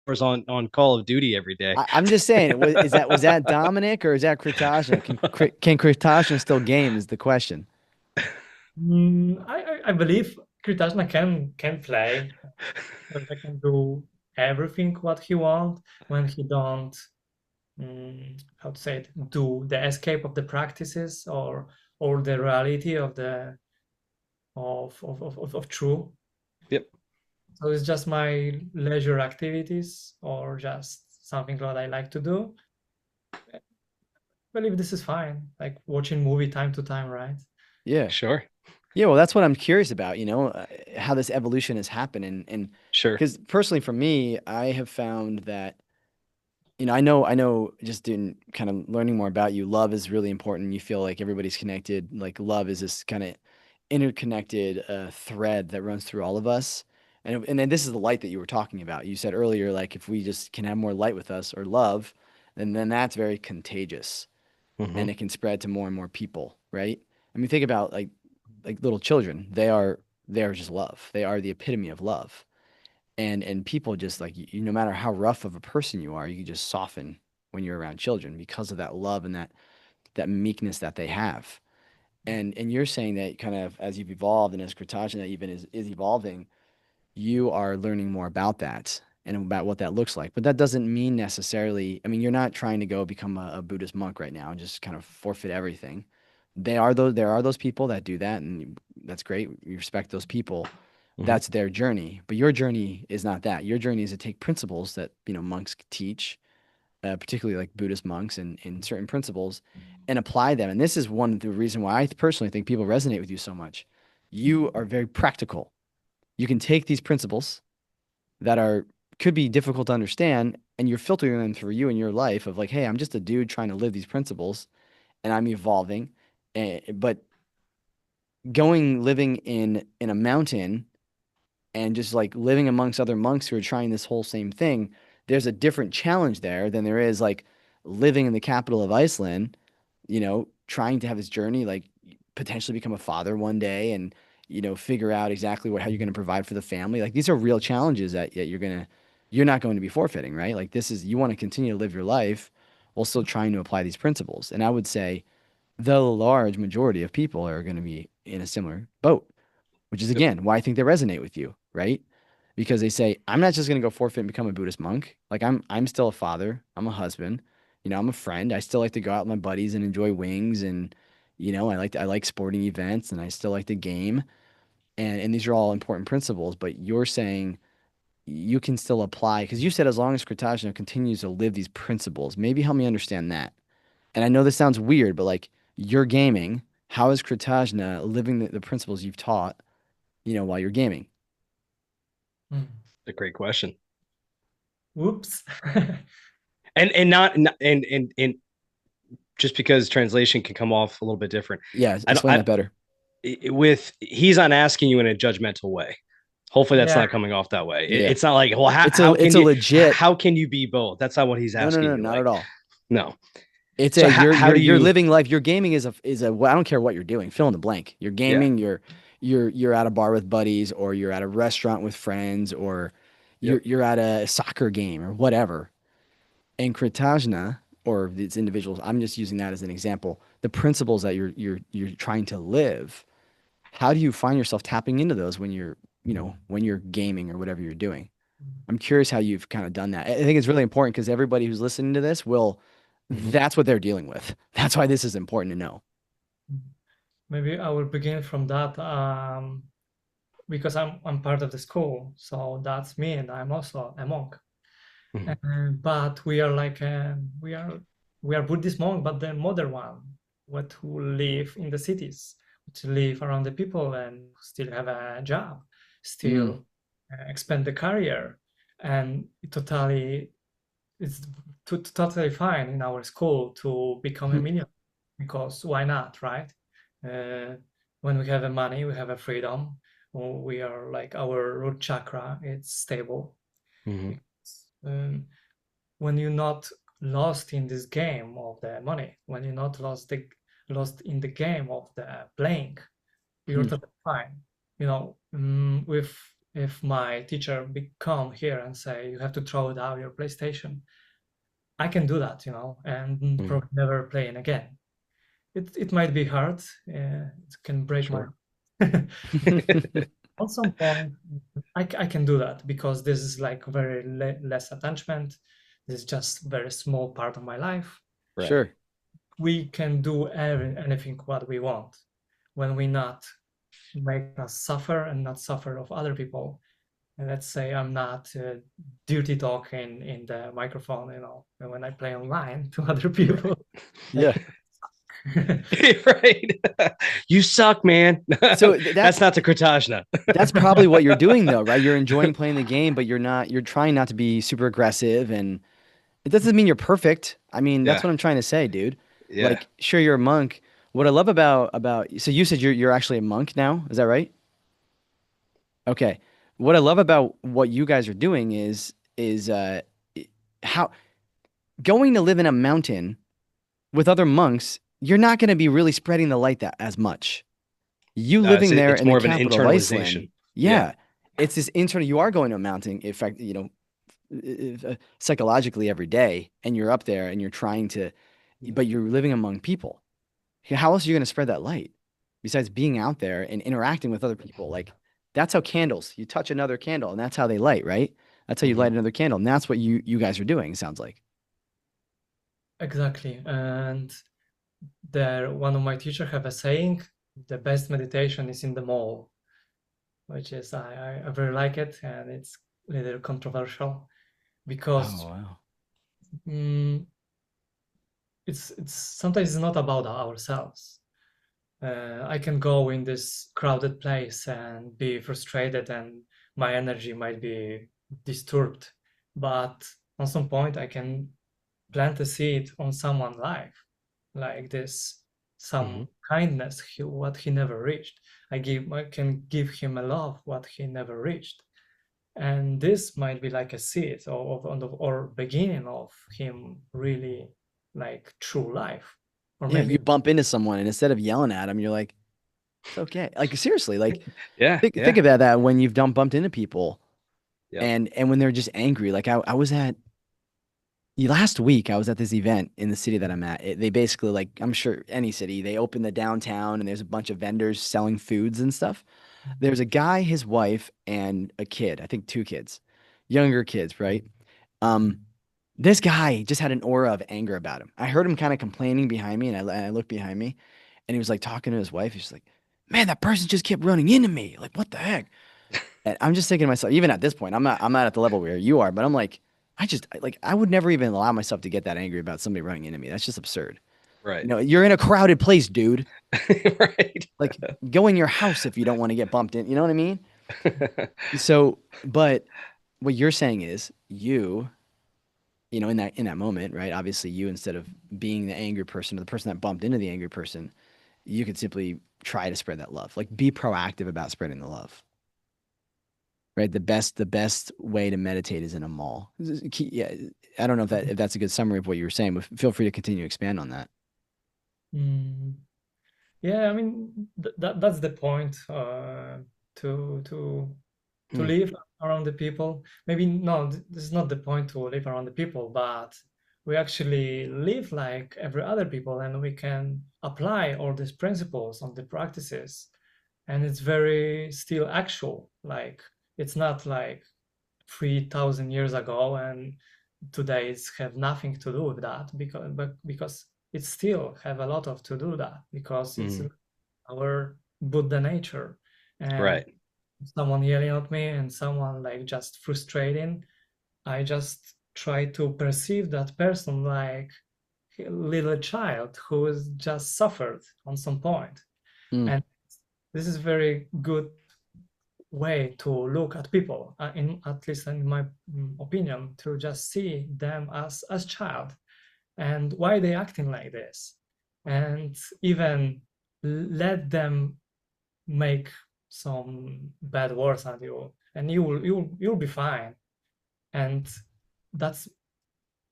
I was on Call of Duty every day. I'm just saying, was that Dominic or is that Kritajna? Can Kritajna still game is the question. I believe Kritajna can play, but I can do everything what he want when he don't how to say it do the escape of the practices or the reality of the of true. Yep. So it's just my leisure activities or just something that I like to do. I believe this is fine. Like watching movie time to time, right? Yeah. Sure. Yeah, well, that's what I'm curious about, how this evolution has happened and Sure. because personally for me, I have found that I know just doing kind of learning more about you, love is really important. You feel like everybody's connected. Like love is this kind of interconnected thread that runs through all of us. And then this is the light that you were talking about. You said earlier, like if we just can have more light with us or love, then that's very contagious Hmm. and it can spread to more and more people, right? I mean, think about like little children. They are just love. They are the epitome of love and people just like no matter how rough of a person you are, you can just soften when you're around children because of that love and that meekness that they have. And you're saying that kind of as you've evolved and as Kritajna even is evolving, you are learning more about that and about what that looks like. But that doesn't mean necessarily, I mean, you're not trying to go become a Buddhist monk right now and just kind of forfeit everything. There are those people that do that, and that's great. We respect those people. Hmm. That's their journey. But your journey is not that. Your journey is to take principles that, monks teach, particularly like Buddhist monks and certain principles, and apply them. And this is one of the reason why I personally think people resonate with you so much. You are very practical. You can take these principles that are could be difficult to understand and you're filtering them through you in your life of like, hey, I'm just a dude trying to live these principles and I'm evolving. But going living in a mountain and just like living amongst other monks who are trying this whole same thing, there's a different challenge there than there is like living in the capital of Iceland, trying to have this journey, like potentially become a father one day and, figure out exactly how you're going to provide for the family. Like these are real challenges that you're not going to be forfeiting, right? Like this is, you want to continue to live your life while still trying to apply these principles. And I would say the large majority of people are going to be in a similar boat, which is Yep. again why I think they resonate with you, right? Because they say, I'm not just going to go forfeit and become a Buddhist monk. Like I'm still a father, I'm a husband, I'm a friend. I still like to go out with my buddies and enjoy wings, and I like sporting events, and I still like to game. And these are all important principles, but you're saying you can still apply because you said as long as Kritajna continues to live these principles, maybe help me understand that. And I know this sounds weird, but like you're gaming, how is Kritajna living the principles you've taught, while you're gaming? Mm. A great question. Whoops. And not and just because translation can come off a little bit different. Yeah, I don't explain that better. with he's not asking you in a judgmental way. Hopefully that's Yeah. not coming off that way. Yeah. It's not like, well, It's a it's a legit how can you be both? That's not what he's no, no, asking no, you. not Like, at all. no. It's So a how do you're you living life. Your gaming is a well, I don't care what you're doing. Fill in the blank. You're yeah. gaming. You're at a bar with buddies, or you're at a restaurant with friends, or Yep. you're at a soccer game or whatever. And Kritajna or these individuals, I'm just using that as an example. The principles that you're trying to live. How do you find yourself tapping into those when you're gaming or whatever you're doing? I'm curious how you've kind of done that. I think it's really important because everybody who's listening to this Mhm. that's what they're dealing with. That's why this is important to know. Maybe I will begin from that, because I'm part of the school, so that's me, and I'm also a monk. Mhm. But we are like we are Buddhist monk, but the modern one, what who live in the cities, to live around the people and still have a job, Mm, still expand the career, and it's totally fine in our school to become a mhm, millionaire because why not, right? Uh, when we have the money, we have a freedom. We are like our root chakra, it's stable. Mhm. Um, when you're not lost in this game of the money, when you're not lost in the game of the playing, you're mhm, totally fine. With if my teacher come here and say you have to throw it out your PlayStation, I can do that, and Mhm. probably never playing again. It might be hard. It can break my. Sure. At some point, I can do that because this is like very less attachment. This is just very small part of my life. Right. Sure. We can do anything what we want when we not make us suffer and not suffer of other people. And let's say I'm not dirty talking in the microphone, when I play online to other people. Like, Yeah. Right. You suck, man. So That's not the Kritajna. that's probably what you're doing though, right? You're enjoying playing the game, but you're trying not to be super aggressive, and it doesn't mean you're perfect. I mean, that's Yeah. what I'm trying to say, dude. Yeah. Like, sure, you're a monk. What I love about so you said you're actually a monk now, is that right? Okay. What I love about what you guys are doing is how going to live in a mountain with other monks, you're not going to be really spreading the light that as much. You living there It's in the more of an capital of Iceland, internalization. Yeah. yeah, it's this internal. You are going to a mountain, in fact, psychologically every day, and you're up there and you're trying to, but you're living among people. How else are you going to spread that light besides being out there and interacting with other people? Like that's how candles. You touch another candle, and that's how they light, right? That's how you Mhm. light another candle, and that's what you guys are doing. It sounds like. exactly. And there, one of my teachers have a saying: the best meditation is in the mall, which is I very like it, and it's a little controversial Oh because wow. mm, it's sometimes it's not about ourselves. I can go in this crowded place and be frustrated, and my energy might be disturbed. But on some point, I can plant a seed on someone's life, like this, Mhm. some kindness, what he never reached. I can give him a love what he never reached, and this might be like a seed or beginning of him really like true life, or Yeah, maybe you bump into someone, and instead of yelling at them, you're like, "It's okay." Like seriously, like Yeah. think Yeah. about that when you've bumped into people, Yep. and when they're just angry. Like I was at Last week, I was at this event in the city that I'm at. They basically, like, I'm sure any city, they open the downtown and there's a bunch of vendors selling foods and stuff. There's a guy, his wife, and a kid, I think two kids, younger kids, right? Um, this guy just had an aura of anger about him. I heard him kind of complaining behind me, and I looked behind me, and he was like talking to his wife. He's like, "Man, that person just kept running into me. Like, what the heck?" And I'm just thinking to myself, even at this point, I'm not at the level where you are, but I'm like, I would never even allow myself to get that angry about somebody running into me. That's just absurd. Right. You're in a crowded place, dude. Right. Like, go in your house if you don't want to get bumped in. You know what I mean? So, but what you're saying is in that moment, right? Obviously, you, instead of being the angry person or the person that bumped into the angry person, you could simply try to spread that love. Like, be proactive about spreading the love. Right? The best way to meditate is in a mall. Yeah, I don't know if that's a good summary of what you were saying, but feel free to continue to expand on that. Mm. Yeah, I mean that's the point, to Hmm. live around the people. Maybe no, this is not the point to live around the people, but we actually live like every other people, and we can apply all these principles on the practices, and it's very still actual. Like it's not like 3,000 years ago, and today it's have nothing to do with that, because it still have a lot of to do that, because it's Hmm. our Buddha nature. And Right. someone yelling at me and someone like just frustrating, I just try to perceive that person like a little child who has just suffered on some point. Mm, And this is very good way to look at people, in at least in my opinion, to just see them as child, and why they acting like this, and even let them make some bad words at you, and you'll be fine. And that's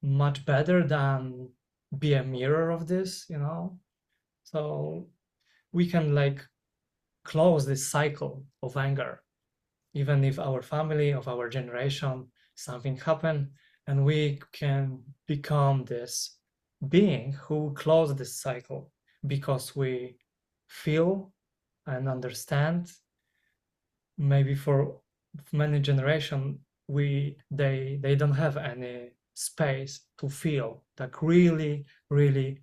much better than be a mirror of this. So we can like close this cycle of anger, even if our family, of our generation, something happened, and we can become this being who close this cycle, because we feel and understand. Maybe for many generation, they don't have any space to feel, like really really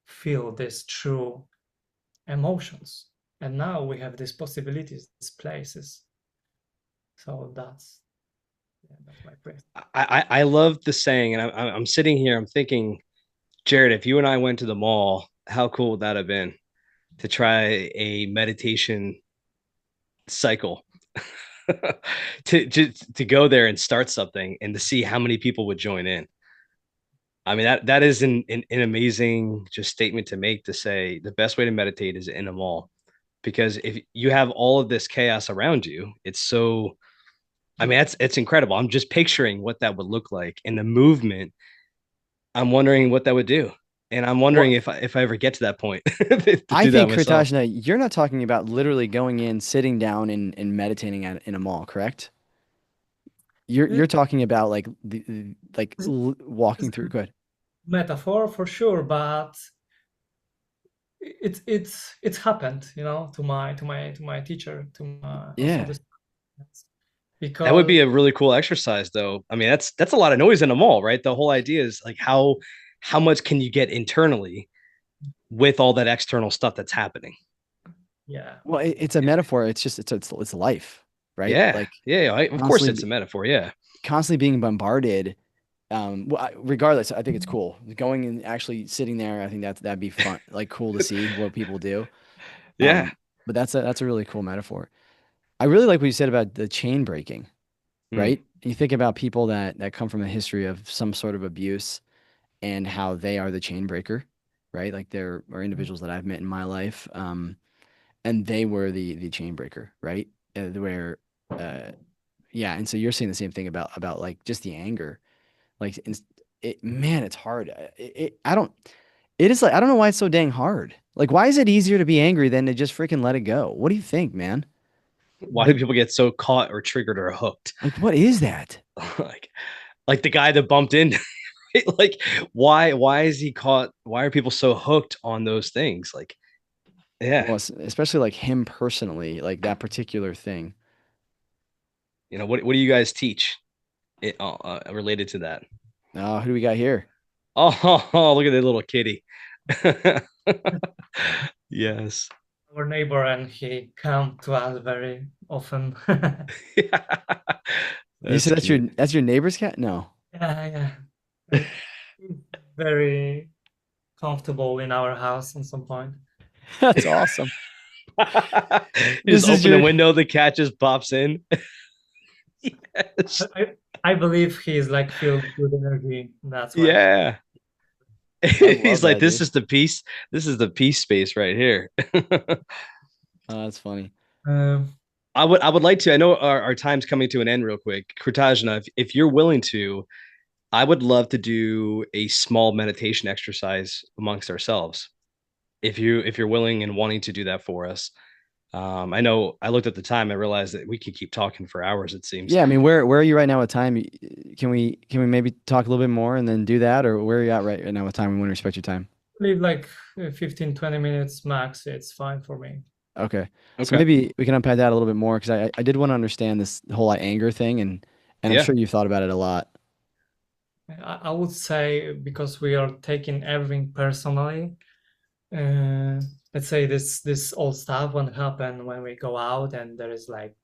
feel this true emotions, and now we have these possibilities, these places. So that's my prayer. I love the saying, and I'm sitting here, I'm thinking, Jared, if you and I went to the mall, how cool would that have been to try a meditation cycle? To go there and start something and to see how many people would join in. I mean, that is an amazing just statement to make, to say the best way to meditate is in a mall. Because if you have all of this chaos around you, it's so, I mean, that's it's incredible. I'm just picturing what that would look like in the movement. I'm wondering what that would do. And I'm well, wondering if I ever get to that point to I do that think, myself. Kritajna, you're not talking about literally going in, sitting down, and meditating in a mall, correct? You're talking about like walking through. Good. Metaphor for sure, but it's happened, to my teacher, to my also Yeah. the students, That would because be a really cool exercise, though. I mean, that's a lot of noise in a mall, right? The whole idea is like how much can you get internally with all that external stuff that's happening? yeah. Well, it's a metaphor. It's just it's life, right? Yeah, Like, yeah. Of course, it's a constantly metaphor. Yeah, constantly being bombarded. Well, regardless, I think it's cool going and actually sitting there. I think that'd be fun, like cool to see what people do. yeah. But that's a really cool metaphor. I really like what you said about the chain breaking, Mm, right? You think about people that come from a history of some sort of abuse and how they are the chain breaker, right? Like, there are individuals that I've met in my life, and they were the chain breaker, right? Where, uh, yeah. And so you're saying the same thing about like just the anger, like, man, it's hard. I don't. It is like, I don't know why it's so dang hard. Like, why is it easier to be angry than to just freaking let it go? What do you think, man? why do Be- people get so caught or triggered or hooked? Like, what is that? like like the guy that bumped in. Like, why is he caught? Why are people so hooked on those things? Like, yeah, Well, especially like him personally, like that particular thing. what do you guys teach related to that? Who do we got here? Oh, look at that little kitty. Yes. Our neighbor, and he come to us very often. Yeah. You That's said cute. that's your neighbor's cat? No. Yeah, yeah. Like, he's very comfortable in our house at some point. That's awesome. You just This is open the your window, the cat just pops in. Yes. I believe he's like filled with energy. That's why. Yeah. I love He's like, that, this dude. is the peace. This is the peace space right here. That's funny. Um, I would like to. I know our time's coming to an end real quick. Kritajna, if you're willing to, I would love to do a small meditation exercise amongst ourselves. If you're willing and wanting to do that for us. I know I looked at the time, I realized that we could keep talking for hours, it seems. Yeah, I mean, where are you right now with time? Can we maybe talk a little bit more and then do that, or where are you at right now with time? We want to respect your time. leave like 15, 20 minutes max. It's fine for me. Okay, so Okay. maybe we can unpack that a little bit more because I did want to understand this whole like, anger thing, and I'm Yeah. sure you've thought about it a lot. I would say because we are taking everything personally. Uh, let's say this all stuff won't happen when we go out and there is like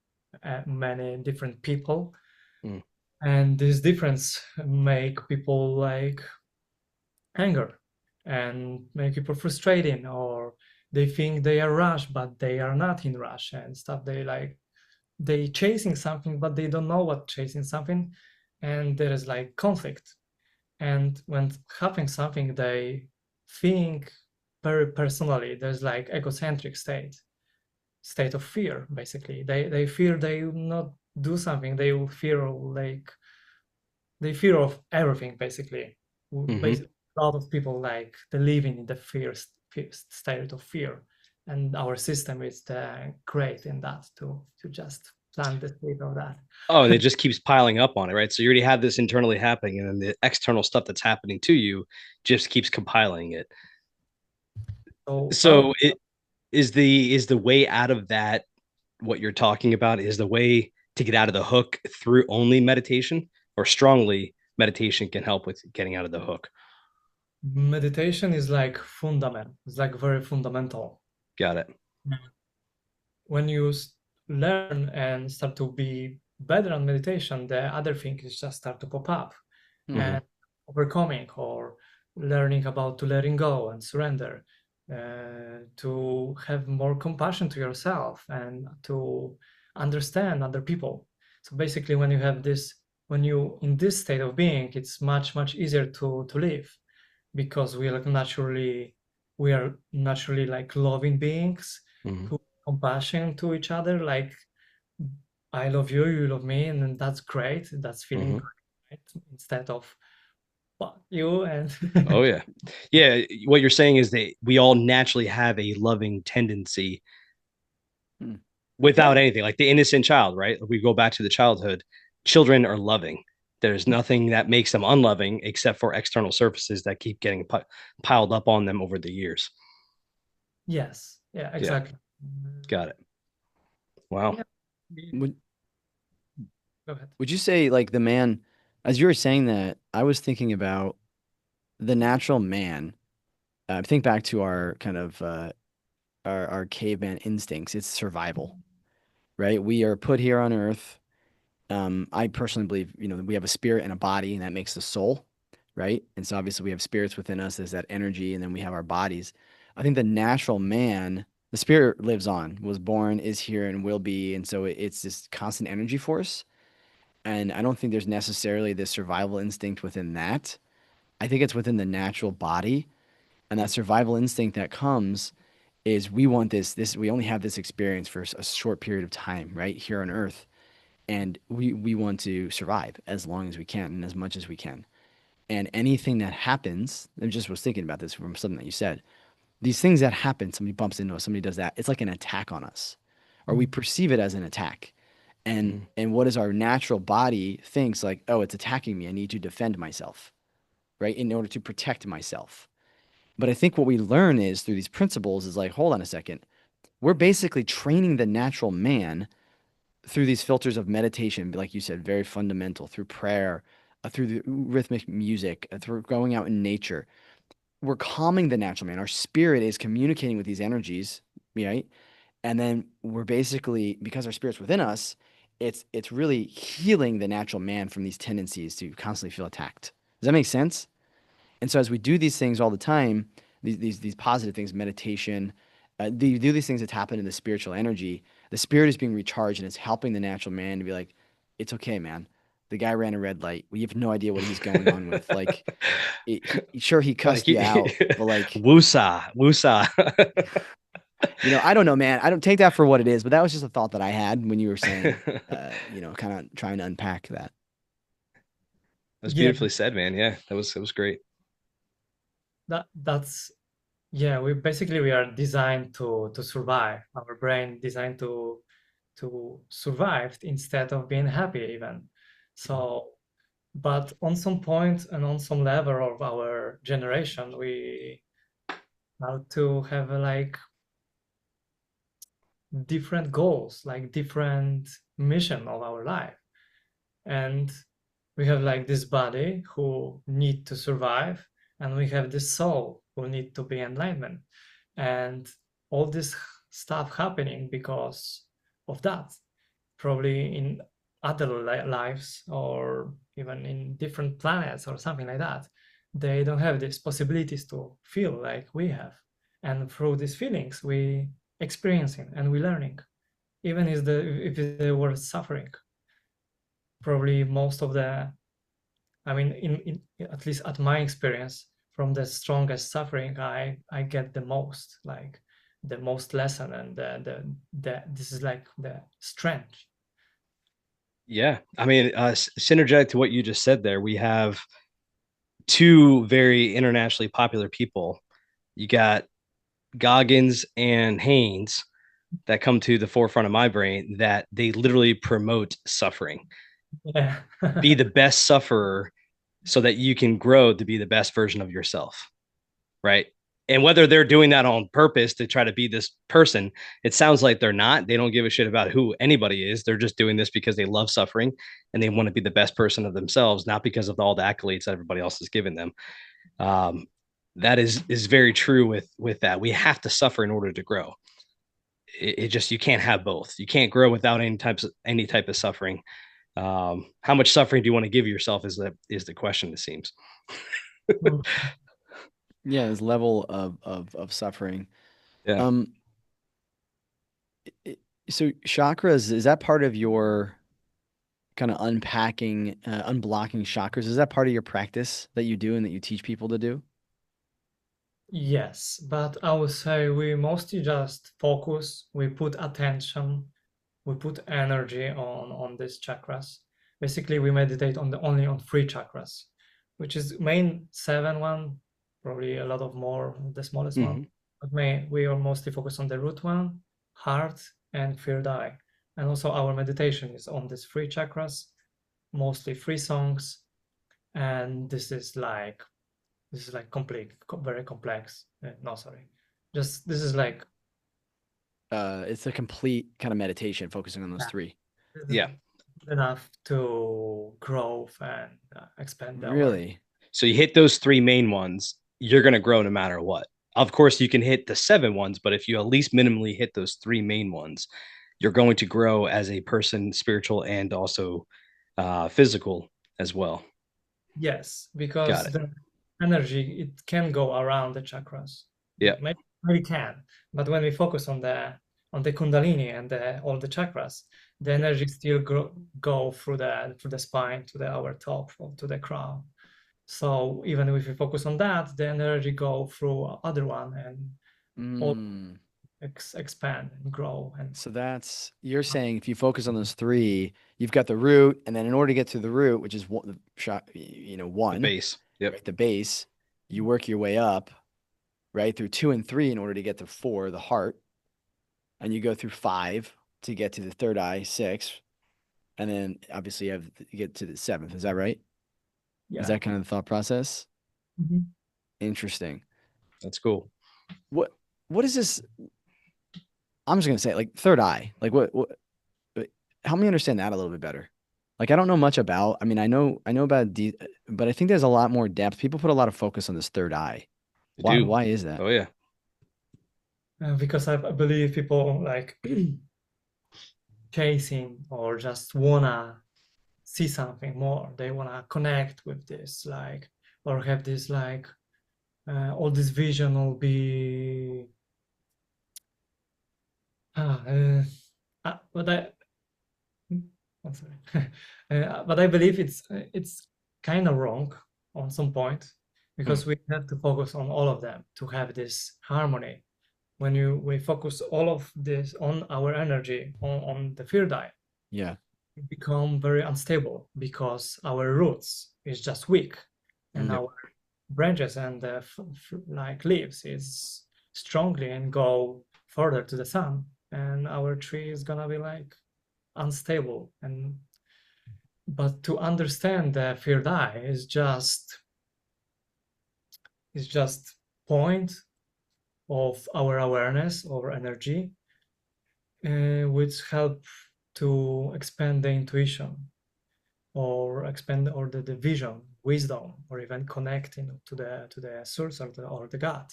many different people, Mm. and this difference make people like anger and make people frustrating, or they think they are rushed but they are not in rush and stuff. They like they chasing something but they don't know what chasing something, and there is like conflict. And when having something, they think very personally. There's like egocentric state of fear. Basically, they fear they will not do something. They will fear like they fear of everything. Basically, Hmm. basically, a lot of people like they living in the state of fear, and our system is great in that to just plant the seed of that. Oh, and it just keeps piling up on it, right? So you already have this internally happening, and then the external stuff that's happening to you just keeps compiling it. So our So it is the way out of that what you're talking about is the way to get out of the hook through only meditation, or strongly meditation can help with getting out of the hook. meditation is like fundament. It's like very fundamental. Got it. When you learn and start to be better on meditation, the other things just start to pop up, Hmm. Hmm. and overcoming or learning about to letting go and surrender, to have more compassion to yourself and to understand other people. So basically, when you have this, when you in this state of being, it's much easier to live, because we are naturally like loving beings Hmm. who compassion to each other, like I love you, you love me, and then that's great, that's feeling Hmm. great, right? Instead of fuck you and Oh yeah, yeah. What you're saying is that we all naturally have a loving tendency Hmm. without Yeah. anything, like the innocent child, right? We go back to the childhood. Children are loving. There's nothing that makes them unloving except for external surfaces that keep getting piled up on them over the years. yes, yeah, Yeah, exactly. got it. Wow. Yeah, Would go ahead. would you say like the man, as you were saying that, I was thinking about the natural man. Think back to our kind of our caveman instincts. It's survival, right? We are put here on Earth. I personally believe, we have a spirit and a body, and that makes the soul, right? And so obviously we have spirits within us. There's that energy, and then we have our bodies. I think the natural man, the spirit lives on, was born, is here, and will be, and so it's this constant energy force. And I don't think there's necessarily this survival instinct within that. I think it's within the natural body, and that survival instinct that comes is we want this we only have this experience for a short period of time, right here on Earth, and we want to survive as long as we can and as much as we can. And anything that happens, I just was thinking about this from something that you said. These things that happen, somebody bumps into us, somebody does that, it's like an attack on us, or we perceive it as an attack. And Mhm. and what is our natural body thinks like, oh, it's attacking me, I need to defend myself, right? In order to protect myself. But I think what we learn is through these principles is like, hold on a second. We're basically training the natural man through these filters of meditation, like you said, very fundamental, through prayer, through the rhythmic music, through going out in nature. We're calming the natural man. Our spirit is communicating with these energies, right? And then we're basically, because our spirit's within us, it's really healing the natural man from these tendencies to constantly feel attacked. Does that make sense? And so as we do these things all the time, these positive things, meditation, do these things that happen in the spiritual energy, the spirit is being recharged and it's helping the natural man to be like, it's okay, man. The guy ran a red light. We have no idea what he's going on with. Like, sure, he Like cussed you out, but like, woosah, woosah. I don't know, man. I don't take that for what it is, but that was just a thought that I had when you were saying, kind of trying to unpack that. That's Yeah, beautifully said, man. Yeah, that was great. that's yeah. We are designed to survive. Our brain designed to survive instead of being happy even. So, but on some point and on some level of our generation, we have to have like different goals, like different mission of our life. And we have like this body who need to survive, and we have this soul who need to be enlightenment. And all this stuff happening because of that, probably in other lives or even in different planets or something like that. They don't have these possibilities to feel like we have, and through these feelings we experiencing and we learning, even if the word suffering. Probably most of the, I mean, in at least at my experience, from the strongest suffering, I get the most, like the most lesson, and the this is like the strength. Yeah, I mean, synergetic to what you just said there, we have two very internationally popular people. You got Goggins and Haynes that come to the forefront of my brain that they literally promote suffering. Yeah. Be the best sufferer so that you can grow to be the best version of yourself. Right. And whether they're doing that on purpose to try to be this person, it sounds like they're not. They don't give a shit about who anybody is. They're just doing this because they love suffering and they want to be the best person of themselves, not because of all the accolades that everybody else has given them. Um, that is very true with that. We have to suffer in order to grow. It just you can't have both. You can't grow without any type of suffering. How much suffering do you want to give yourself is the question, it seems. Yeah, this level of suffering. Yeah. Um, so chakras, is that part of your kind of unpacking, unblocking chakras? Is that part of your practice that you do and that you teach people to do? Yes, but I would say we mostly just focus, we put attention, we put energy on these chakras. Basically, we meditate on the only on three chakras, which is main seven one, probably a lot of more the smallest one. Mm-hmm. But we are mostly focused on the root one, heart, and third eye. And also our meditation is on these three chakras, mostly three songs. And this is like complete, very complex. No, sorry. Just this is like It's a complete kind of meditation focusing on those yeah, three. this is Yeah. enough to grow and expand our. Really? So you hit those three main ones, you're going to grow no matter what. Of course, you can hit the seven ones, but if you at least minimally hit those three main ones, you're going to grow as a person, spiritual and also physical as well. Yes, Got because it. the energy it can go around the chakras. Yeah. Maybe can, but when we focus on the Kundalini and all the chakras, the energy still go through the spine to the our top to the crown. So even if we focus on that, the energy go through other one and all Mm. expand and grow and So you're saying if you focus on those three, you've got the root, and then in order to get to the root, which is one, The one, base. Yep. right, the base, you work your way up, right, through two and three in order to get to four, the heart, and you go through five to get to the third eye, six, and then obviously you get to the seventh. Is that right? Is yeah. that kind of the thought process? Mhm. Interesting. That's cool. What is this? I'm just gonna say like third eye. Like help me understand that a little bit better. Like I don't know much about. I mean, I know about but I think there's a lot more depth. People put a lot of focus on this third eye. You Why do. why is that? Oh yeah. Because I believe people like chasing or just wanna see something more. They wanna connect with this, like, or have this like all this vision will be. Ah, but I'm sorry. But I believe it's kind of wrong on some point Hmm. because we have to focus on all of them to have this harmony. When we focus all of this on our energy on the fear diet, Yeah. we become very unstable because our roots is just weak, and Mm. our branches and the like leaves is strongly and go further to the sun, and our tree is gonna be like unstable. And but to understand the third eye is just point of our awareness or energy, which help to expand the intuition or expand or the vision, wisdom, or even connecting to the source or the God.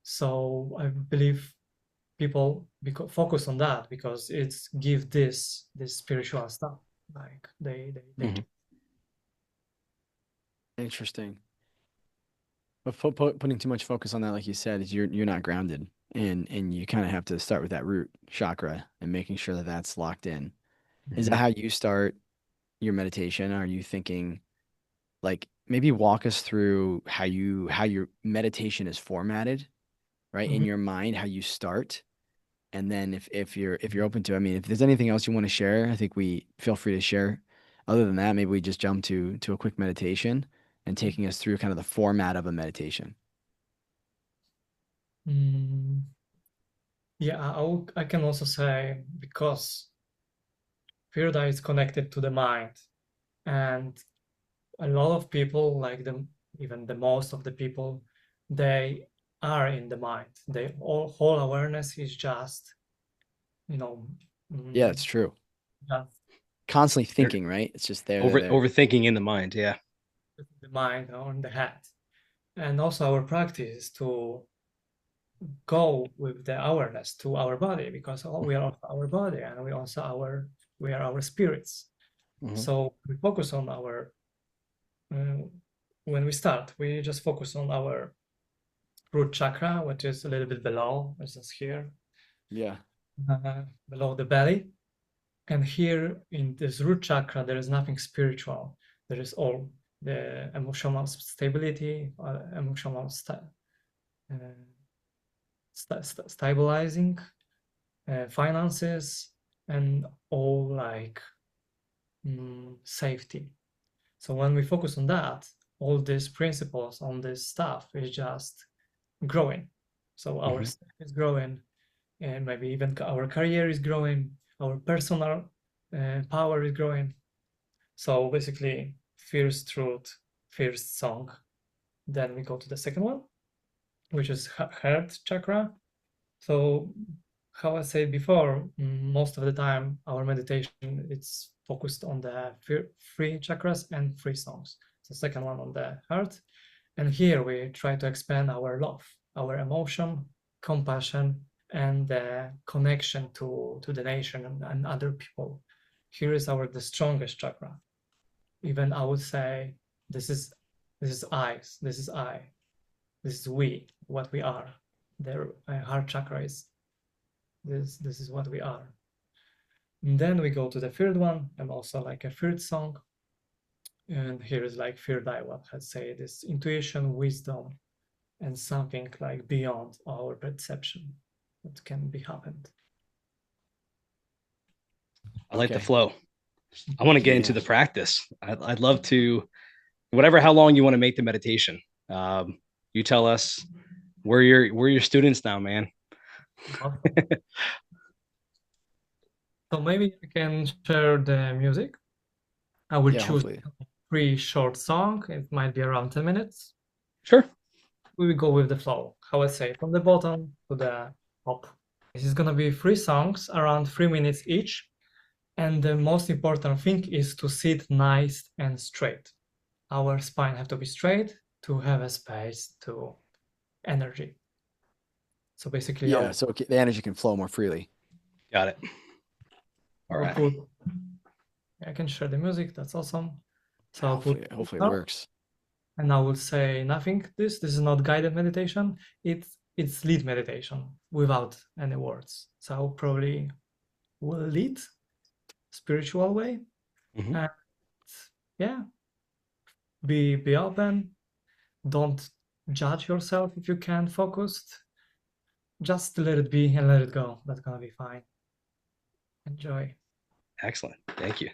So I believe people focus on that because it's give this spiritual stuff, like they Mhm. Interesting. But putting too much focus on that, like you said, is you're not grounded, and you kind of have to start with that root chakra and making sure that that's locked in. Is that Mhm. how you start your meditation? Are you thinking like maybe walk us through how your meditation is formatted, right? In Mhm. your mind, how you start, and then if you're open to, I mean, if there's anything else you want to share, I think we feel free to share. Other than that, maybe we just jump to a quick meditation and taking us through kind of the format of a meditation. Mm, yeah, I can also say because Firda is connected to the mind, and a lot of people, like them, even the most of the people, they are in the mind. They all whole awareness is just, you know, Yeah, mm, it's true. just Constantly You're thinking, right? It's just there. overthinking in the mind. Yeah. the mind or in the head. And also our practice to go with the awareness to our body because we are our body and we are our spirits. Mhm. So we focus on our uh, when we start, we just focus on our root chakra, which is a little bit below, which is here, Yeah. below the belly. And here in this root chakra, there is nothing spiritual. There is all the emotional stability, emotional uh, stabilizing, finances, and all like safety. So when we focus on that, all these principles on this stuff is just growing. So our Mhm. stuff is growing, and maybe even our career is growing, our personal power is growing. So basically, first truth, first song. Then we go to the second one, which is heart chakra. So how I said before, most of the time our meditation it's focused on the three chakras and three songs. The second one on the heart, and here we try to expand our love, our emotion, compassion, and the connection to the nation and other people. Here is our the strongest chakra. Even I would say this is I, this is we, what we are. The heart chakra is this is what we are. And then we go to the third one and also like a third song. And here is like third eye, what I say this intuition, wisdom, and something like beyond our perception that can be happened. I like the Okay. flow. I want to get into Yeah. the practice. I'd love to, whatever, how long you want to make the meditation. You tell us. We're your students now, man. Awesome. So maybe I can share the music. I will Yeah, choose hopefully. three short song. It might be around 10 minutes. Sure. We will go with the flow. How I say, from the bottom to the top. This is gonna be 3 songs, around 3 minutes each. And the most important thing is to sit nice and straight. Our spine have to be straight to have a space to energy. So basically, Yeah, so the energy can flow more freely. Got it. All right. I can share the music. That's awesome. So hopefully it works. And I will say nothing. This is not guided meditation. It's lead meditation without any words. So probably will lead spiritual way. Mm-hmm. And yeah, be open. Don't judge yourself if you can't focus. Just let it be and let it go. That's gonna be fine. Enjoy. Excellent. Thank you.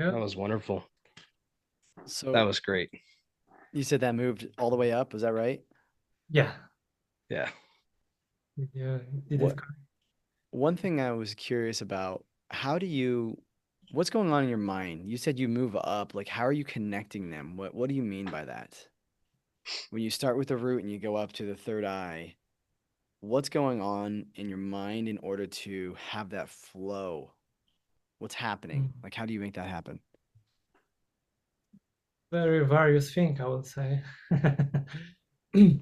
Yeah. That was wonderful. That So was great. you said that moved all the way up, is that right? Yeah. Yeah. Yeah. Did it. What one thing I was curious about, how do you what's going on in your mind? You said you move up, like how are you connecting them? What do you mean by that? When you start with the root and you go up to the third eye, what's going on in your mind in order to have that flow? What's happening? Mm. Like how do you make that happen? Very various thing, I would say.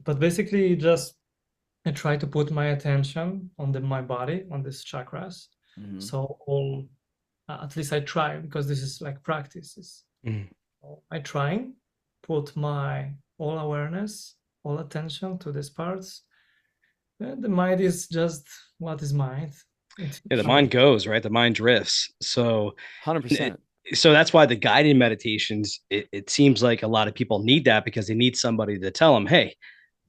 But basically, just I try to put my attention on my body, on these chakras. Hmm. So all, at least I try because this is like practices. Mhm. So I try put my all awareness, all attention to these parts. The mind is just what is mind. It Yeah, the mind happens. goes, right? The mind drifts. So, it, 100%. so that's why the guided meditations, it seems like a lot of people need that because they need somebody to tell them, hey, get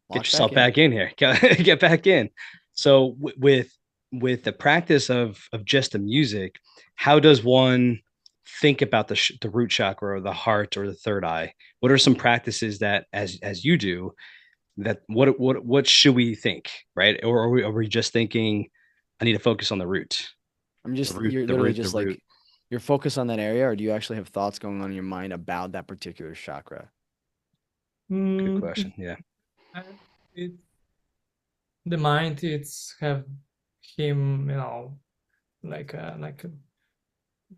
Lock back yourself in. back in here, get back in. So with the practice of just the music, how does one think about the root chakra or the heart or the third eye? What are some practices that as you do that what should we think, right? Or are we just thinking I need to focus on I'm the just root, you're the literally root, the just root? like you're focused on that area, or do you actually have thoughts going on in your mind about that particular chakra? Good Mm, question. Yeah. and it, the mind, it's have him, like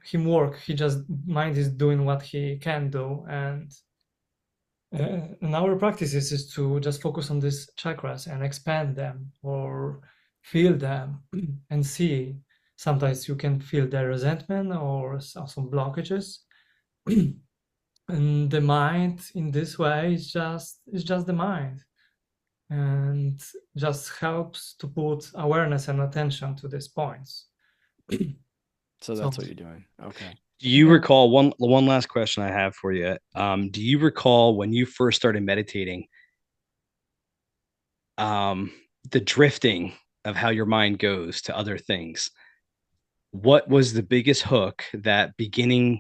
him work. He just mind is doing what he can do, and our practices is to just focus on these chakras and expand them or feel them and see. Sometimes you can feel the resentment or some blockages. And the mind in this way is just the mind, and just helps to put awareness and attention to these points. So So that's what you're doing. Okay. Do you yeah. recall one last question I have for you? Do you recall when you first started meditating, um, the drifting of how your mind goes to other things? What was the biggest hook that beginners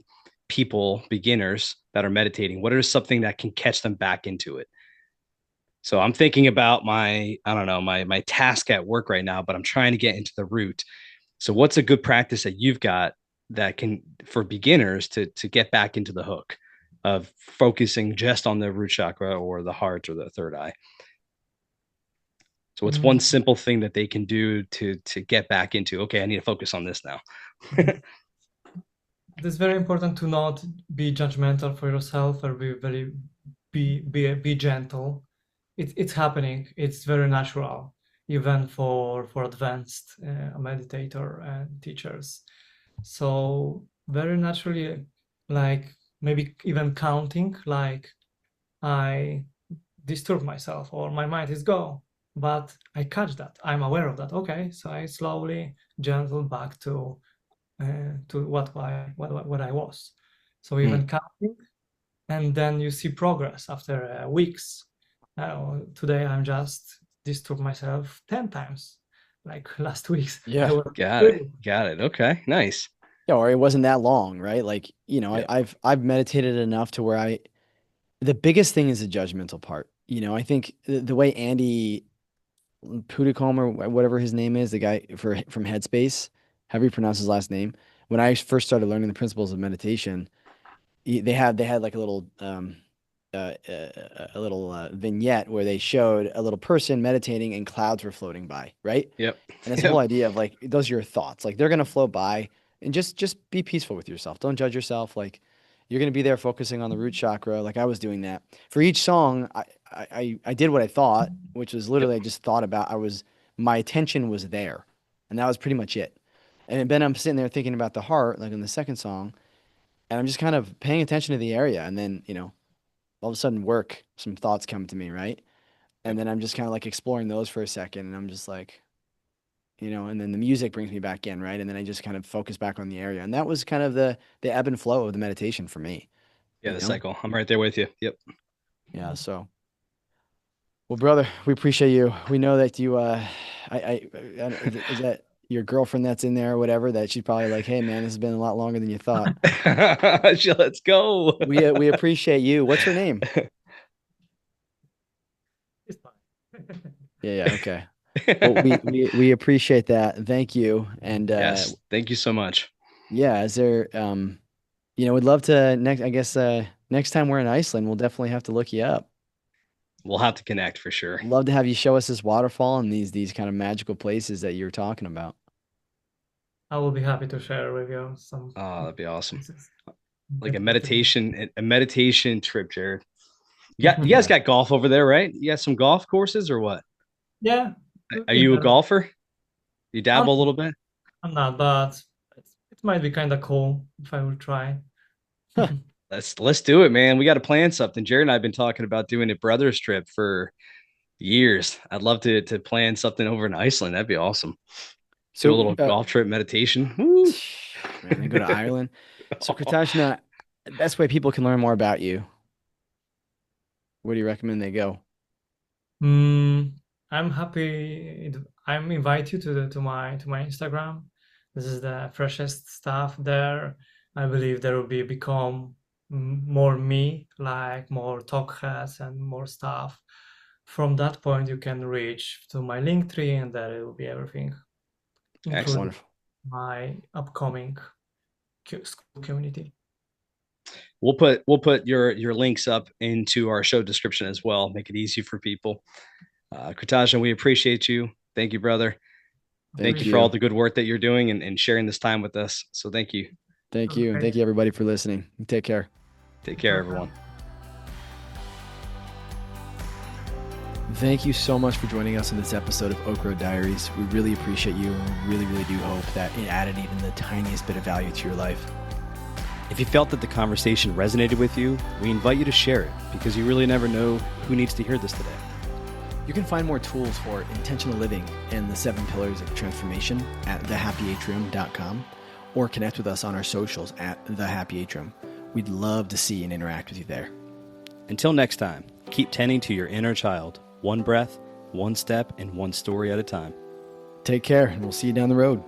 that are meditating, what is something that can catch them back into it? So I'm thinking about I don't know, my task at work right now, but I'm trying to get into the root. So what's a good practice that you've got that can for beginners to get back into the hook of focusing just on the root chakra or the heart or the third eye? So what's one Mm, simple thing that they can do to get back into, okay, I need to focus on this now. mhm. It's very important to not be judgmental for yourself or be gentle. It's happening. It's very natural, even for advanced meditator and teachers. So very naturally, like maybe even counting, like I disturb myself or my mind is go, but I catch that. I'm aware of that. Okay, so I slowly gentle back to what I was. So Mm. even counting, and then you see progress after weeks. Today I'm just disturb myself 10 times, like last weeks. I Yeah. was Got it. two. Got it. Okay. Nice. Yeah, or it wasn't that long, right? Like, Yep. I've meditated enough to where the biggest thing is the judgmental part. I think the way Andy Puddicombe or whatever his name is, the guy from Headspace, however you pronounce his last name, when I first started learning the principles of meditation, they had like a little vignette where they showed a little person meditating and clouds were floating by, right? Yep. And it's the whole Yep. idea of like those are your thoughts. Like they're gonna float by and just be peaceful with yourself. Don't judge yourself. Like you're gonna be there focusing on the root chakra. Like I was doing that. For each song, I did what I thought, which was Yep. literally I just thought about my attention was there. And that was pretty much it. And then I'm sitting there thinking about the heart, like in the second song, and I'm just kind of paying attention to the area. And then, all of a sudden some thoughts come to me, right? And Yep. then I'm just kind of like exploring those for a second. And I'm just like, and then the music brings me back in, right? And then I just kind of focus back on the area. And that was kind of the ebb and flow of the meditation for me, Yeah, you the know? cycle. I'm right there with you. Yep. Yeah. So, well, brother, we appreciate you. We know that you, I is that your girlfriend that's in there or whatever, that she's probably like, hey man, this has been a lot longer than you thought. Let's go. We appreciate you. What's her name? It's fine. Yeah, okay. Well, we appreciate that. Thank you. And Yes, thank you so much. yeah, is there we'd love to next time we're in Iceland, we'll definitely have to look you up. We'll have to connect for sure. Love to have you show us this waterfall and these kind of magical places that you're talking about. I will be happy to share with you some Oh, that'd be awesome. places. Like Definitely. a meditation trip, Jared. You guys got golf over there, right? You got some golf courses or what? Yeah, Are in you a there. golfer? You I'm, dabble a little bit? I'm not, but it might be kind of cool if I will try. Let's do it, man. We got to plan something. Jared and I have been talking about doing a brothers trip for years. I'd love to plan something over in Iceland. That'd be awesome. Do a So, little golf trip meditation. Woo. man, they go to Ireland. So, Kritajna, best way people can learn more about you. Where do you recommend they go? Mm, I'm happy. I'm invite you to my Instagram. This is the freshest stuff there. I believe there will be become more me, like more talk heads and more stuff. From that point, you can reach to my link tree, and there it will be everything, including Excellent. Wonderful. my upcoming school community. We'll put your links up into our show description as well. Make it easy for people. Kritajna, we appreciate you. Thank you, brother. Thank Thank you for all you. the good work that you're doing and sharing this time with us. So thank you. Thank you. And thank you, everybody, for listening. Take care. Take care, everyone. Thank you so much for joining us in this episode of Oak Road Diaries. We really appreciate you, and we really, really do hope that it added even the tiniest bit of value to your life. If you felt that the conversation resonated with you, we invite you to share it because you really never know who needs to hear this today. You can find more tools for intentional living and the 7 pillars of transformation at thehappyatrium.com or connect with us on our socials at thehappyatrium. We'd love to see and interact with you there. Until next time, keep tending to your inner child, one breath, one step, and one story at a time. Take care, and we'll see you down the road.